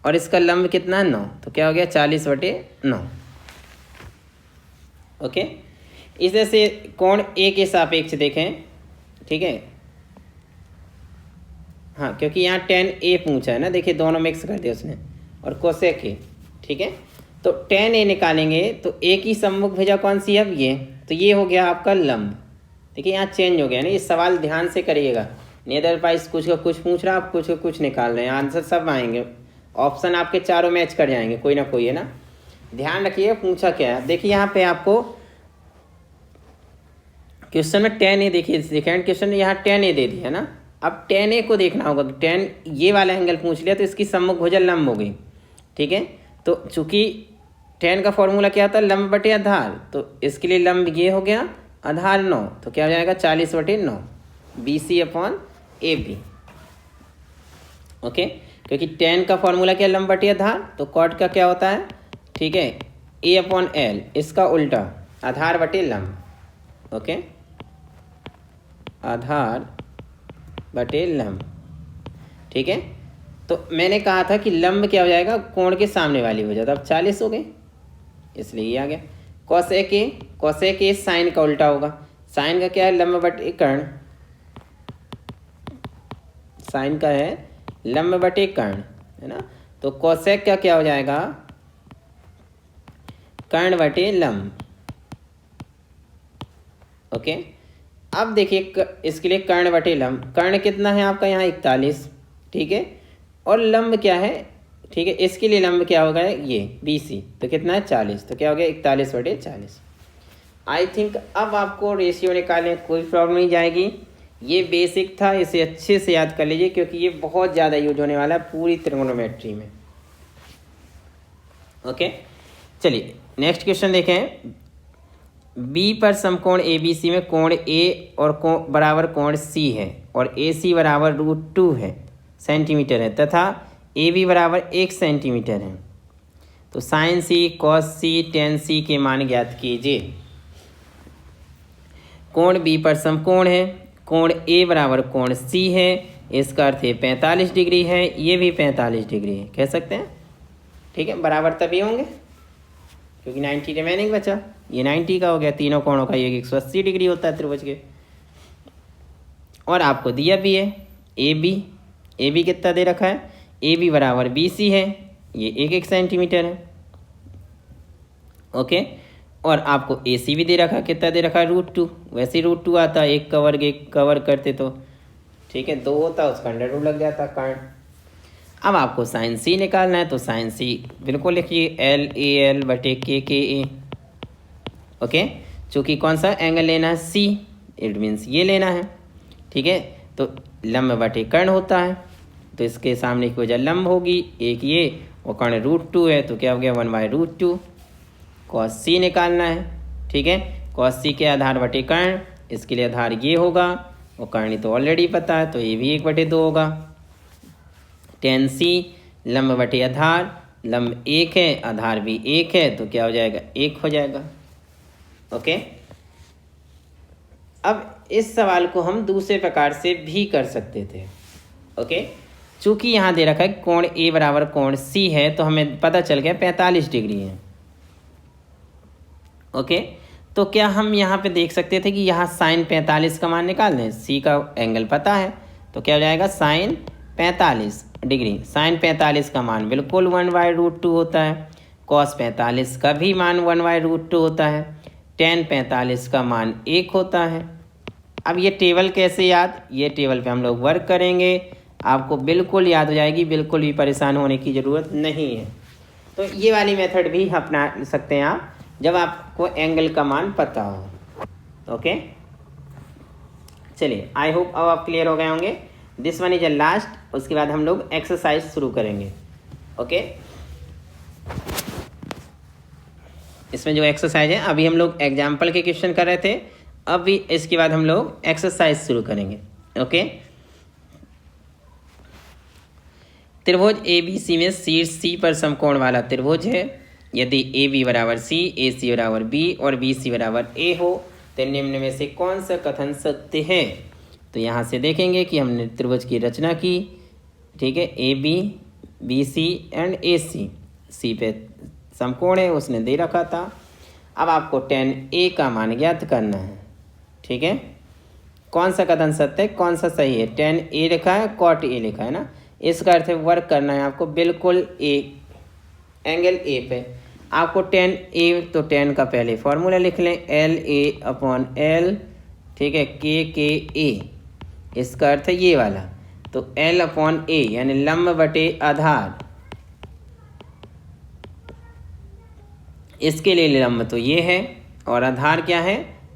A: और इसका लंब कितना 9, तो क्या हो गया 40/9। ओके, इस तरह से कोण A के सापेक्ष देखें। ठीक है, हाँ, क्योंकि यहाँ tan A पूछा है ना, देखिए दोनों मिक्स कर दिया उसने, और cosec A। ठीक है, तो tan A निकालेंगे तो A की सम्मुख भुजा कौन सी है अब ये, तो ये हो गया आपका लंब। देखिए यहाँ चेंज हो गया ना, ये सवाल ध्यान से करिएगा, नहीं अदरवाइज कुछ का कुछ पूछ रहा, आप कुछ का कुछ निकाल रहे हैं, आंसर सब आएंगे, ऑप्शन आपके चारों मैच कर जाएंगे कोई ना कोई, है ना। ध्यान रखिए पूछा क्या है। देखिए यहाँ पे आपको क्वेश्चन में tan A, देखिए सेकेंड क्वेश्चन में यहाँ tan A दे दिया ना। अब tan A को देखना होगा, tan ये वाला एंगल पूछ लिया तो इसकी सम्मुख भुजा लंब हो गई। ठीक है, तो चूंकि tan का फॉर्मूला क्या था लंब बटे आधार, तो इसके लिए लंब ये हो गया आधार 9, तो क्या हो जाएगा 40/9 BC/AB। ओके, क्योंकि tan का फॉर्मूला क्या लंब बटे आधार, तो cot का क्या होता है, ठीक है, A/L, इसका उल्टा आधार बटे लंब। ओके, आधार बटे लंब। ठीक है, तो मैंने कहा था कि लंब क्या हो जाएगा कोण के सामने वाली भुजा, तो अब 40 हो गए। इसलिए ये आ गया cos A के, cos A के साइन का उल्टा होगा, साइन का क्या है लंब बटे कर्ण, साइन का है लंब बटे कर्ण, है ना। तो cosec का क्या हो जाएगा कर्ण बटे लंब। ओके, अब देखिए इसके लिए कर्ण बटे लंब, कर्ण कितना है आपका यहाँ 41, ठीक है, और लंब क्या है, ठीक है, इसके लिए लंब क्या होगा ये BC, तो कितना है 40, तो क्या हो गया 41/40। आई थिंक अब आपको रेशियो निकालने कोई प्रॉब्लम नहीं जाएगी। ये बेसिक था, इसे अच्छे से याद कर लीजिए क्योंकि ये बहुत ज़्यादा यूज होने वाला है पूरी त्रिकोणोमेट्री में। ओके, चलिए नेक्स्ट क्वेश्चन देखें। बी पर समकोण ABC में कोण A और कोण बराबर कोण C है और AC बराबर √2 है सेंटीमीटर है तथा AB बराबर 1 सेंटीमीटर है, तो sign C cos C tan C के मान ज्ञात कीजिए। कोण B पर समकोण है, कोण A बराबर कोण C है, इसका अर्थ है 45 डिग्री है, ये भी 45 डिग्री है, कह सकते हैं, ठीक है, बराबर तभी होंगे क्योंकि 90 रिमेनिंग बचा, ये 90 का हो गया, तीनों कोणों का ये 180 डिग्री होता है त्रिभुज के। और आपको दिया भी है ए बी कितना दे रखा है, AB बराबर BC है, ये 1 सेंटीमीटर है। ओके, और आपको AC भी दे रखा, कितना दे रखा है √2, वैसे √2 आता है, एक कवर करते तो ठीक है, 2 होता उसका √2 लग जाता कर्ण। अब आपको साइन C निकालना है, तो साइन C बिल्कुल लिखिए LAL/KKA। ओके, चूँकि कौन सा एंगल लेना है C, इट मीन्स ये लेना है, ठीक है, तो लंब बटे कर्ण होता है, तो इसके सामने की वजह लंब होगी, एक ये और कर्ण √2 है, तो क्या हो गया 1/√2। cos C निकालना है, ठीक है, cos C के आधार बटे कर्ण, इसके लिए आधार ये होगा और कर्ण तो ऑलरेडी पता है, तो ये भी 1/2 होगा। tan C लंब बटे आधार, लंब 1 है, आधार भी 1 है, तो क्या हो जाएगा 1 हो जाएगा। ओके, अब इस सवाल को हम दूसरे प्रकार से भी कर सकते थे। ओके, चूंकि यहाँ दे रखा है कोण A बराबर कोण C है, तो हमें पता चल गया 45 डिग्री है। ओके, तो क्या हम यहाँ पे देख सकते थे कि यहाँ साइन 45 का मान निकाल दें, C का एंगल पता है, तो क्या हो जाएगा साइन 45 डिग्री, साइन 45 का मान बिल्कुल 1/√2 होता है, कॉस 45 का भी मान 1/√2 होता है, tan 45 का मान 1 होता है। अब ये टेबल कैसे याद, ये टेबल पे हम लोग वर्क करेंगे, आपको बिल्कुल याद हो जाएगी, बिल्कुल भी परेशान होने की ज़रूरत नहीं है। तो ये वाली मेथड भी अपना सकते हैं आप जब आपको एंगल का मान पता हो। ओके, चलिए आई होप अब आप क्लियर हो गए होंगे। This one is a last, उसके बाद हम लोग एक्सरसाइज शुरू करेंगे। ओके, इसमें जो एक्सरसाइज है अभी हम लोग एग्जाम्पल के क्वेश्चन कर रहे थे, अभी इसके बाद हम लोग एक्सरसाइज शुरू करेंगे। ओके, त्रिभुज ABC में शीर्ष C पर समकोण वाला त्रिभुज है। यदि AB बराबर C, AC बराबर B और BC बराबर A हो तो निम्न में से कौन सा कथन सत्य है। तो यहाँ से देखेंगे कि हमने त्रिभुज की रचना की, ठीक है, AB BC and AC, C पे समकोण है उसने दे रखा था। अब आपको tan A का मान ज्ञात करना है, ठीक है, कौन सा कथन सत्य है, कौन सा सही है। tan A लिखा है, cot A लिखा है ना, इसका अर्थ है वर्क करना है आपको बिल्कुल एंगल A पे। आपको tan A, तो tan का पहले फॉर्मूला लिख लें LA/L, ठीक है, KKA, इसका अर्थ है ये वाला, तो L/A यानी लंब बटे आधार, इसके लिए लंब तो ये है और आधार क्या है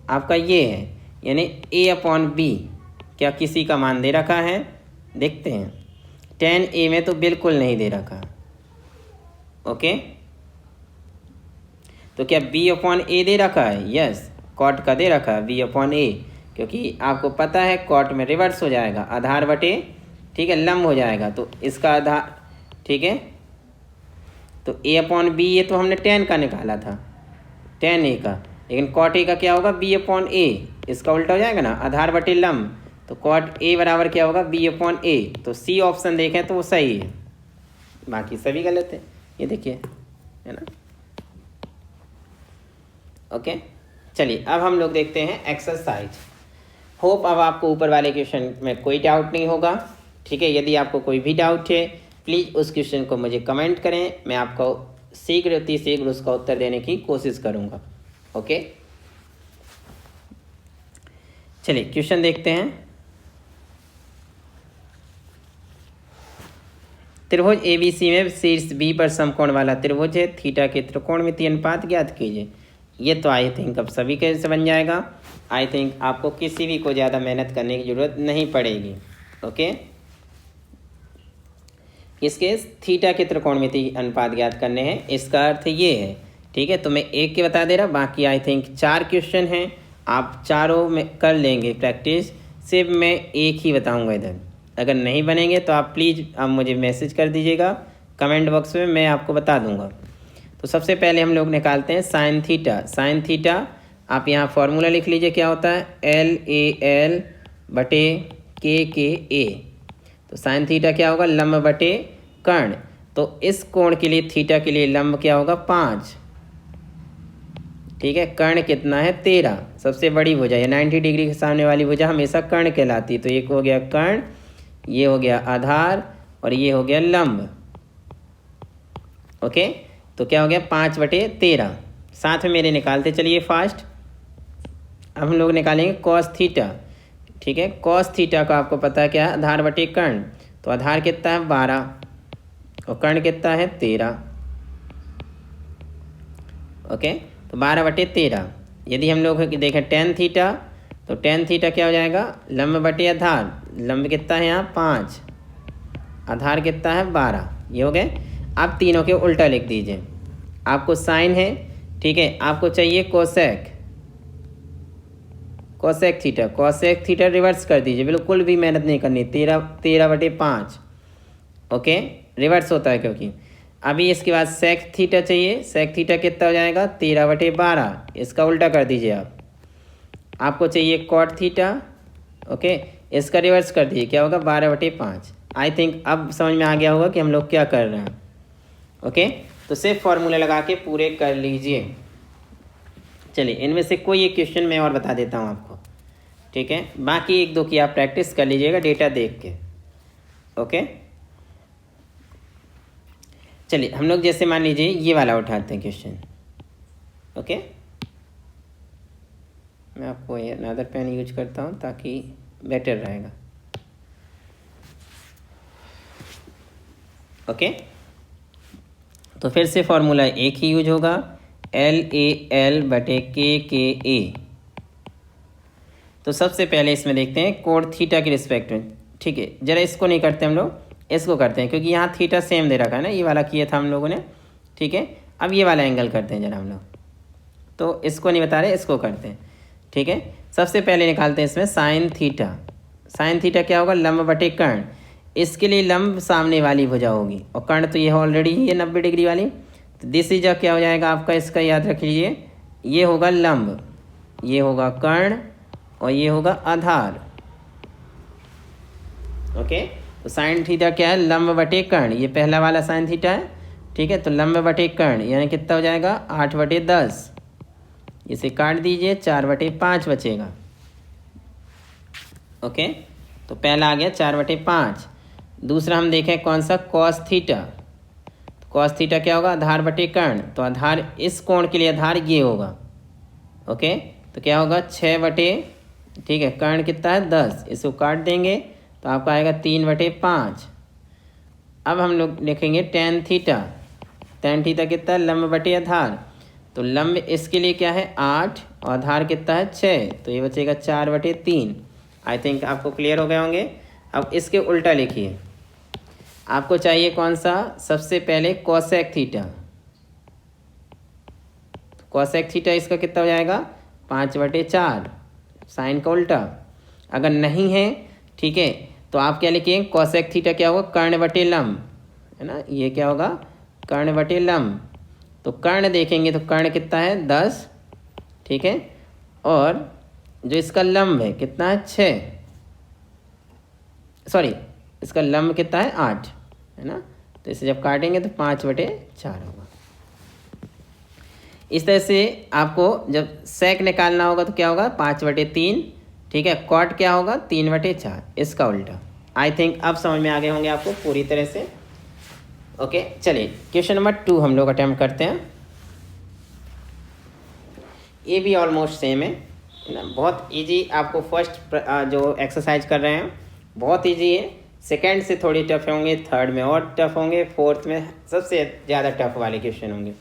A: आपका ये है, यानी A/B क्या किसी का मान दे रखा है, देखते हैं। tan A में तो बिल्कुल नहीं दे रखा। ओके, तो क्या B/A दे रखा है, यस, कॉट का दे रखा है B/A, क्योंकि आपको पता है कॉट में रिवर्स हो जाएगा, आधार बटे, ठीक है, लंब हो जाएगा, तो इसका आधार, ठीक है, तो A/B ये तो हमने tan का निकाला था, tan A का, लेकिन cot A का क्या होगा B/A, इसका उल्टा हो जाएगा ना, आधार बटे लंब, तो cot A बराबर क्या होगा B/A, तो C ऑप्शन देखें तो वो सही है, बाकी सभी गलत है, ये देखिए, है ना। ओके, चलिए अब हम लोग देखते हैं एक्सरसाइज। होप अब आपको ऊपर वाले क्वेश्चन में कोई डाउट नहीं होगा, ठीक है। यदि आपको कोई भी डाउट है प्लीज़ उस क्वेश्चन को मुझे कमेंट करें, मैं आपको शीघ्र उसका उत्तर देने की कोशिश करूँगा। ओके, चलिए क्वेश्चन देखते हैं। त्रिभुज ABC में शीर्ष B पर समकोण वाला त्रिभुज है, थीटा के त्रिकोणमितीय अनुपात ज्ञात कीजिए। ये तो आई थिंक अब सभी के से बन जाएगा। आई थिंक आपको किसी भी को ज़्यादा मेहनत करने की ज़रूरत नहीं पड़ेगी। ओके, इसके थीटा के त्रिकोणमितीय अनुपात ज्ञात करने हैं, इसका अर्थ ये है। ठीक है, तो मैं एक के बता दे रहा, बाकी आई थिंक 4 क्वेश्चन हैं, आप चारों में कर लेंगे प्रैक्टिस। सिर्फ मैं एक ही बताऊंगा इधर, अगर नहीं बनेंगे तो आप प्लीज़ आप मुझे मैसेज कर दीजिएगा कमेंट बॉक्स में, मैं आपको बता दूंगा। तो सबसे पहले हम लोग निकालते हैं साइन थीटा। साइन थीटा आप यहाँ फॉर्मूला लिख लीजिए, क्या होता है LAL/KKA। तो साइन थीटा क्या होगा, लंब बटे कर्ण। तो इस कोण के लिए थीटा के लिए लंब क्या होगा 5। ठीक है, कर्ण कितना है 13, सबसे बड़ी भुजा है 90 डिग्री के सामने वाली भुजा हमेशा कर्ण कहलाती है। तो एक हो गया कर्ण, ये हो गया आधार और ये हो गया लंब। ओके, तो क्या हो गया 5/13। साथ में मेरे निकालते चलिए फास्ट। अब हम लोग निकालेंगे कॉस थीटा। ठीक है, कॉस थीटा का आपको पता है क्या है, आधार बटे कर्ण। तो आधार कितना है 12 और कर्ण कितना है 13। ओके, तो 12/13। यदि हम लोग देखें टेन थीटा, तो टेन थीटा क्या हो जाएगा, लंब बटे आधार। लंब कितना है यहाँ 5, आधार कितना है 12। ये हो गए। आप तीनों के उल्टा लिख दीजिए। आपको साइन है, ठीक है, आपको चाहिए cosec. Cosec theta, cosec theta reverse कर दीजिए, बिल्कुल भी मेहनत नहीं करनी। 13/5। ओके, रिवर्स होता है क्योंकि। अभी इसके बाद सेक थीटा चाहिए। सेक थीटा कितना हो जाएगा 13/12। इसका उल्टा कर दीजिए आप। आपको चाहिए कॉट थीटा। ओके, इसका रिवर्स कर दीजिए, क्या होगा 12/5। आई थिंक अब समझ में आ गया होगा कि हम लोग क्या कर रहे हैं। ओके, तो सिर्फ फॉर्मूले लगा के पूरे कर लीजिए। चलिए, इनमें से कोई एक क्वेश्चन मैं और बता देता हूँ आपको। ठीक है, बाकी एक दो की आप प्रैक्टिस कर लीजिएगा डेटा देख के। ओके, चलिए हम लोग जैसे मान लीजिए ये वाला उठाते हैं क्वेश्चन। ओके, मैं आपको ये अनदर पेन यूज करता हूँ ताकि बेटर रहेगा। ओके, तो फिर से फॉर्मूला एक ही यूज होगा, LAL/KKA। तो सबसे पहले इसमें देखते हैं कोण थीटा के रिस्पेक्ट में। ठीक है, जरा इसको नहीं करते हम लोग, इसको करते हैं क्योंकि यहाँ थीटा सेम दे रखा है ना, ये वाला किया था हम लोगों ने। ठीक है, अब ये वाला एंगल करते हैं जरा हम लोग, तो इसको नहीं बता रहे, इसको करते हैं। ठीक है, सबसे पहले निकालते हैं इसमें साइन थीटा। साइन थीटा क्या होगा, लंब बटे कर्ण। इसके लिए लंब सामने वाली भुजा होगी और कर्ण तो ये ऑलरेडी ही है 90 डिग्री वाली। तो दिस इज क्या हो जाएगा आपका, इसका याद रख लीजिए, ये होगा लंब, ये होगा कर्ण और ये होगा आधार। ओके, तो साइन थीटा क्या है, लंब बटे कर्ण। ये पहला वाला साइन थीटा है। ठीक है, तो लंब बटे कर्ण यानी कितना हो जाएगा 8/10। इसे काट दीजिए, 4/5 बचेगा। ओके, तो पहला आ गया 4/5। दूसरा हम देखें कौन सा, कॉस थीटा। कॉस थीटा क्या होगा, आधार बटे कर्ण। तो आधार, इस कोण के लिए आधार ये होगा। ओके, तो क्या होगा 6 ठीक है, कर्ण कितना है 10, इसको काट देंगे तो आपका आएगा 3/5। अब हम लोग लिखेंगे टेन थीटा। टेन थीटा कितना है, लंब बटे आधार। तो लंब इसके लिए क्या है 8 और आधार कितना है 6, तो ये बचेगा 4/3। आई थिंक आपको क्लियर हो गए होंगे। अब इसके उल्टा लिखिए, आपको चाहिए कौन सा, सबसे पहले कोसेक थीटा। कोसेक थीटा इसका कितना हो जाएगा 5/4, साइन का उल्टा। अगर नहीं है, ठीक है, तो आप क्या लिखेंगे, कोसेक थीटा क्या होगा, कर्ण बटे लंब, है ना, ये क्या होगा कर्ण बटे लंब। तो कर्ण देखेंगे तो कर्ण कितना है 10, ठीक है, और जो इसका लंब है कितना है 6, सॉरी इसका लंब कितना है 8, है ना। तो इसे जब काटेंगे तो 5/4 होगा। इस तरह से आपको जब सेक निकालना होगा तो क्या होगा 5/3, ठीक है, कॉट क्या होगा 3/4, इसका उल्टा। आई थिंक अब समझ में आ गए होंगे आपको पूरी तरह से। ओके, चलिए क्वेश्चन नंबर 2 हम लोग अटेम्प्ट करते हैं। ये भी ऑलमोस्ट सेम है। ना, बहुत इजी। आपको फर्स्ट जो एक्सरसाइज कर रहे हैं बहुत इजी है, सेकंड से थोड़ी टफ होंगे, थर्ड में और टफ होंगे, फोर्थ में सबसे ज़्यादा टफ वाले क्वेश्चन होंगे।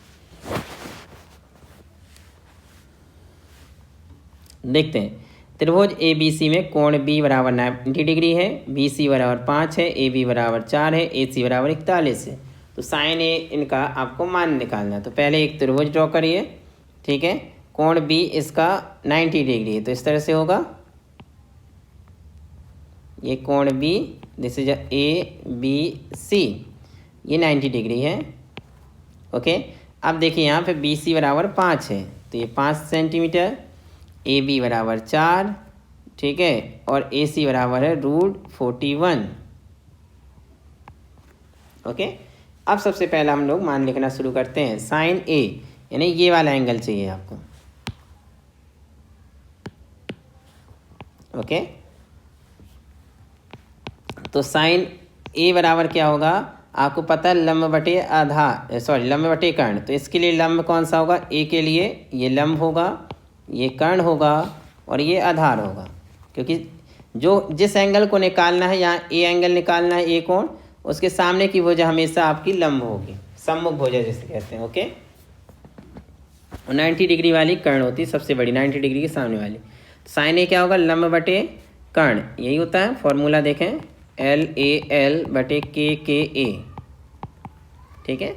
A: देखते हैं, त्रिभुज ए बी सी में कोण बी बराबर 90 डिग्री है, बी सी बराबर 5 है, ए बी बराबर 4 है, ए सी बराबर 41 है। तो साइन ए इनका आपको मान निकालना है। तो पहले एक त्रिभुज ड्रॉ करिए, ठीक है। कोण बी इसका 90 डिग्री है, तो इस तरह से होगा। ये कोण B, this is A B C, ये 90 डिग्री है, ओके। अब देखिए यहाँ पे बी सी बराबर 5 है, तो ये 5 सेंटीमीटर, ए बी बराबर 4, ठीक है, और ए सी बराबर है √41, ओके। अब सबसे पहला हम लोग मान लिखना शुरू करते हैं। साइन ए यानी ये वाला एंगल चाहिए आपको, ओके। तो साइन ए बराबर क्या होगा, आपको पता है लंब बटे आधार, सॉरी लंब बटे कर्ण। तो इसके लिए लंब कौन सा होगा, ए के लिए ये लंब होगा, ये कर्ण होगा और ये आधार होगा। क्योंकि जो जिस एंगल को निकालना है, यहाँ ए एंगल निकालना है, ए कोण, उसके सामने की भुजा हमेशा आपकी लंब होगी, सम्मुख भुजा जिसे कहते हैं, ओके। 90 डिग्री वाली कर्ण होती है सबसे बड़ी, 90 डिग्री के सामने वाली। साइन ए क्या होगा, लंब बटे कर्ण, यही होता है फॉर्मूला, देखें LAL बटे KKA, ठीक है।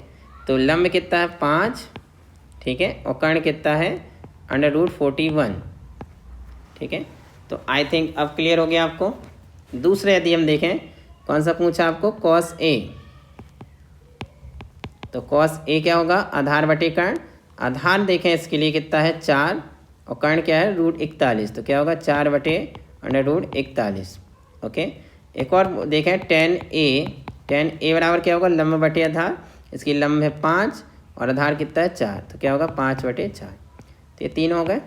A: तो लंब कितना है 5, ठीक है, और कर्ण कितना है √41, ठीक है। तो आई थिंक अब क्लियर हो गया आपको। दूसरे यदि हम देखें, कौन सा पूछा आपको, cos A। तो cos A क्या होगा, आधार बटे कर्ण। आधार देखें इसके लिए कितना है 4, और कर्ण क्या है √41, तो क्या होगा 4 बटे √41, ओके। एक और देखें tan A बराबर क्या होगा, लंब बटे आधार। इसकी लंब है 5 और आधार कितना है 4, तो क्या होगा 5 बटे 4। तो ये 3 हो गए।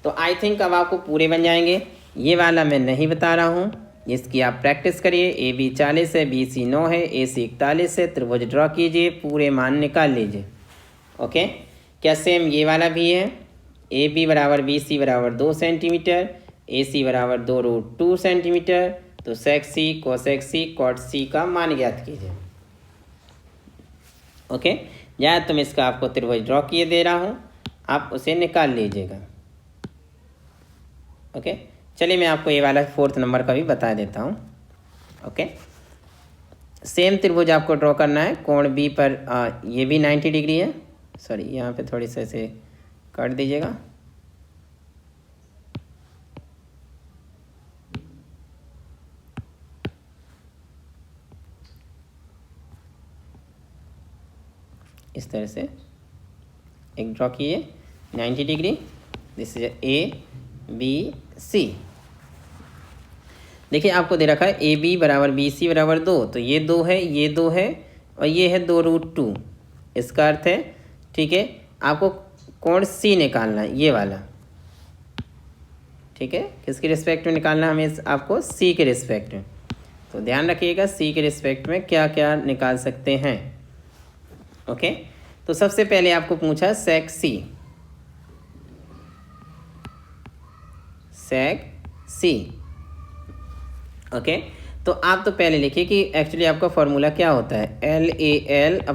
A: तो आई थिंक अब आपको पूरे बन जाएंगे। ये वाला मैं नहीं बता रहा हूँ, इसकी आप प्रैक्टिस करिए। ए बी 40 है, बी सी 9 है, ए सी 41 है। त्रिभुज ड्रॉ कीजिए, पूरे मान निकाल लीजिए, ओके। क्या सेम ये वाला भी है, ए बी बराबर बी सी बराबर 2 सेंटीमीटर, ए सी बराबर 2√2 सेंटीमीटर। तो सेक सी, कोसेक सी, कॉट सी का मान ज्ञात कीजिए, ओके। या तो मैं इसका आपको त्रिभुज ड्रॉ किए दे रहा हूँ, आप उसे निकाल लीजिएगा, ओके। चलिए मैं आपको ये वाला 4th नंबर का भी बता देता हूँ, ओके। सेम त्रिभुज आपको ड्रॉ करना है। कोण बी पर ये भी 90 डिग्री है, सॉरी यहाँ पे थोड़ी सा ऐसे काट दीजिएगा, इस तरह से एक ड्रॉ किए 90 डिग्री। This is ABC। देखिए आपको दे रखा है ए बी बराबर बी सी बराबर 2, तो ये 2 है, ये 2 है और ये है 2√2। इसका अर्थ है, ठीक है, आपको कोण सी निकालना है, ये वाला, ठीक है। किसके रिस्पेक्ट में निकालना है हमें, आपको सी के रिस्पेक्ट में। तो ध्यान रखिएगा सी के रिस्पेक्ट में क्या क्या निकाल सकते हैं, ओके। तो सबसे पहले आपको पूछा सेक सी, सेक सी, ओके। तो आप तो पहले लिखिए कि एक्चुअली आपका फॉर्मूला क्या होता है, LAL/KKA,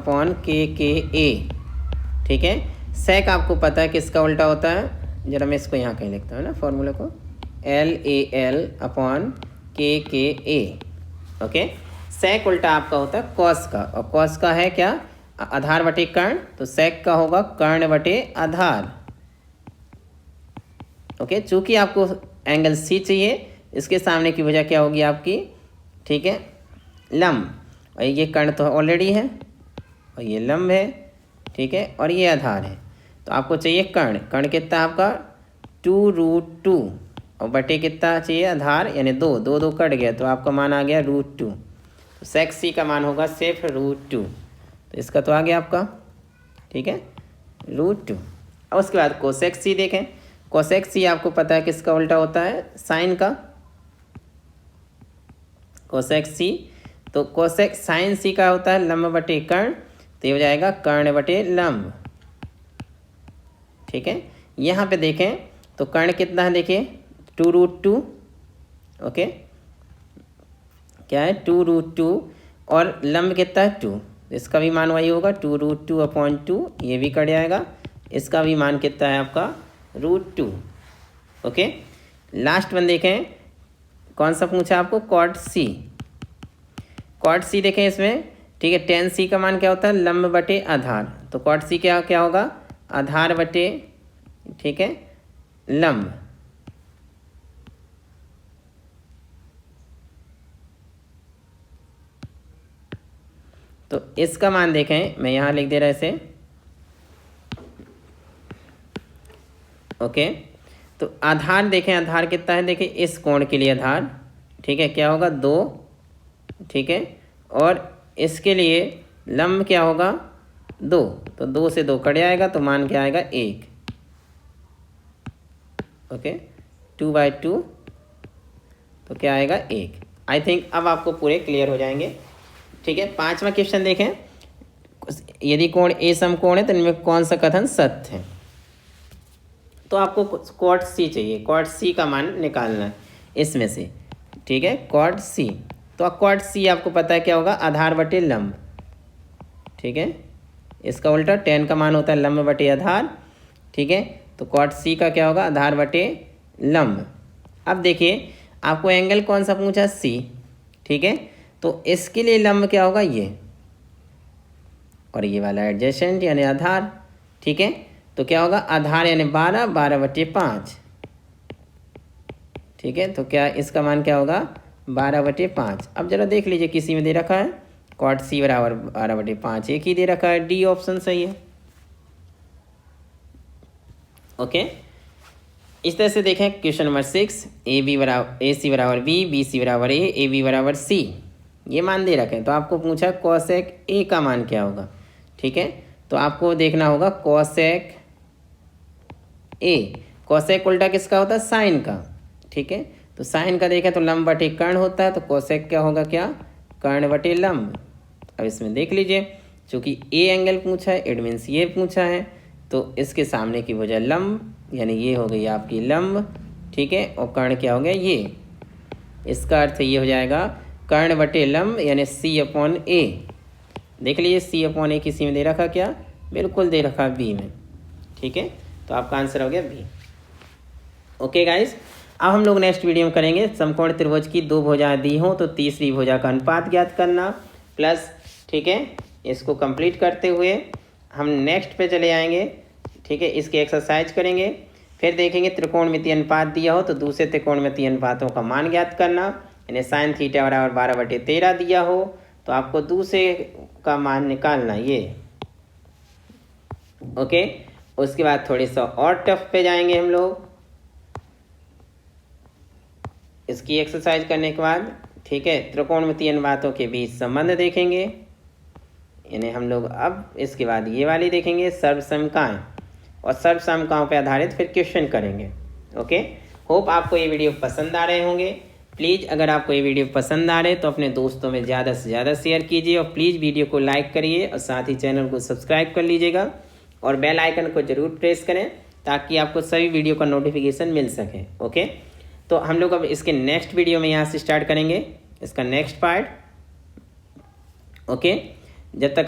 A: ठीक है। सेक आपको पता है किसका उल्टा होता है, जरा मैं इसको यहाँ कहीं लिखता हूँ ना फॉर्मूला को, LAL/KKA, ओके। सेक उल्टा आपका होता है कॉस का, और कॉस का है क्या, आधार बटे कर्ण। तो सेक का होगा कर्ण बटे आधार, ओके। चूंकि आपको एंगल सी चाहिए, इसके सामने की वजह क्या होगी आपकी, ठीक है, लंब। और ये कर्ण तो ऑलरेडी है और ये लंब है, ठीक है, और ये आधार है। तो आपको चाहिए कर्ण, कर्ण कितना आपका 2√2 और बटे कितना चाहिए आधार, यानी 2, 2 2 कट गया, तो आपका मान आ गया √2। तो सेक सी का मान होगा सिर्फ √2। तो इसका तो आ गया आपका, ठीक है, √2। अब उसके बाद कोसेक सी देखें। कोसेक सी आपको पता है किसका उल्टा होता है, साइन का, कोसेक सी। तो कोसेक साइन सी का होता है लंब बटे कर्ण, तो ये हो जाएगा कर्ण बटे लंब, ठीक है। यहाँ पे देखें तो कर्ण कितना है, देखिए 2√2, ओके, क्या है 2√2, और लंब कितना है 2, इसका भी मान वही होगा 2√2/2, ये भी कट जाएगा, इसका भी मान कितना है आपका √2, ओके। लास्ट वन देखें कौन सा पूछा आपको, कॉट सी। कॉट सी देखें इसमें, ठीक है, tan c का मान क्या होता है, लंब बटे आधार, तो कॉट सी क्या क्या होगा, आधार बटे, ठीक है, लंब। तो इसका मान देखें, मैं यहाँ लिख दे रहा इसे, ओके। तो आधार देखें, आधार कितना है, देखिए इस कोण के लिए आधार, ठीक है, क्या होगा 2, ठीक है, और इसके लिए लंब क्या होगा 2, तो 2 से 2 कट जाएगा, तो मान क्या आएगा 1, ओके, 2/2, तो क्या आएगा 1। आई थिंक अब आपको पूरे क्लियर हो जाएंगे, ठीक है। 5वां क्वेश्चन देखें, यदि कोण ए समकोण है तो इनमें कौन सा कथन सत्य है। तो आपको कॉट सी चाहिए, कॉट सी का मान निकालना है इसमें से, ठीक है, कॉट सी। तो कॉट सी आपको पता है क्या होगा, आधार बटे लंब, ठीक है, इसका उल्टा tan का मान होता है लंब बटे आधार, ठीक है। तो कॉट सी का क्या होगा, आधार बटे लंब। अब देखिए आपको एंगल कौन सा पूछा, सी, ठीक है, तो इसके लिए लंब क्या होगा ये, और ये वाला एडजेसेंट यानी आधार, ठीक है। तो क्या होगा, आधार यानी 12, 12/5, ठीक है, तो क्या इसका मान क्या होगा 12/5। अब जरा देख लीजिए किसी में दे रखा है कॉट सी बराबर 12/5, एक ही दे रखा है, डी ऑप्शन सही है, ओके। इस तरह से देखें क्वेश्चन नंबर 6, ए सी बराबर बी सी बराबर ए बी बराबर सी, ये मान दे रखें। तो आपको पूछा कॉसेक ए का मान क्या होगा, ठीक है, तो आपको देखना होगा कॉसेक ए, कॉसेक उल्टा किसका होता है, साइन का, ठीक है। तो साइन का देखें तो लंब बटे कर्ण होता है, तो कॉसेक क्या होगा, क्या कर्ण बटे लंब। अब इसमें देख लीजिए चूँकि ए एंगल पूछा है, इट मीन्स ये पूछा है, तो इसके सामने की वजह लंब, यानी ये हो गई आपकी लंब, ठीक है, और कर्ण क्या हो गया ये, इसका अर्थ ये हो जाएगा कर्ण बटे लंब यानी C/A। देख लीजिए C/A किसी में दे रखा, क्या बिल्कुल दे रखा बी में, ठीक है, तो आपका आंसर हो गया बी, ओके गाइस। अब हम लोग नेक्स्ट वीडियो में करेंगे समकोण त्रिभुज की 2 भुजाएं दी हों तो तीसरी भुजा का अनुपात ज्ञात करना प्लस, ठीक है, इसको कंप्लीट करते हुए हम नेक्स्ट पे चले आएंगे, ठीक है, इसकी एक्सरसाइज करेंगे। फिर देखेंगे त्रिकोणमितीय अनुपात दिया हो तो दूसरे त्रिकोणमितीय अनुपातों का मान ज्ञात करना, यानी sin θ बराबर 12/13 दिया हो तो आपको दूसरे का मान निकालना ये, ओके। उसके बाद थोड़ी सा और टफ पे जाएंगे हम लोग इसकी एक्सरसाइज करने के बाद, ठीक है, त्रिकोणमितीय अनुपातों के बीच संबंध देखेंगे, यानी हम लोग अब इसके बाद ये वाली देखेंगे सर्वसमकाएं, और सर्वसमकाओं पे आधारित फिर क्वेश्चन करेंगे, ओके। होप आपको ये वीडियो पसंद आ रहे होंगे। प्लीज़ अगर आपको ये वीडियो पसंद आ रहे तो अपने दोस्तों में ज़्यादा से ज़्यादा शेयर कीजिए, और प्लीज़ वीडियो को लाइक करिए और साथ ही चैनल को सब्सक्राइब कर लीजिएगा और बेल आइकन को ज़रूर प्रेस करें ताकि आपको सभी वीडियो का नोटिफिकेशन मिल सके, ओके। तो हम लोग अब इसके नेक्स्ट वीडियो में यहाँ से स्टार्ट करेंगे इसका नेक्स्ट पार्ट, ओके। जब तक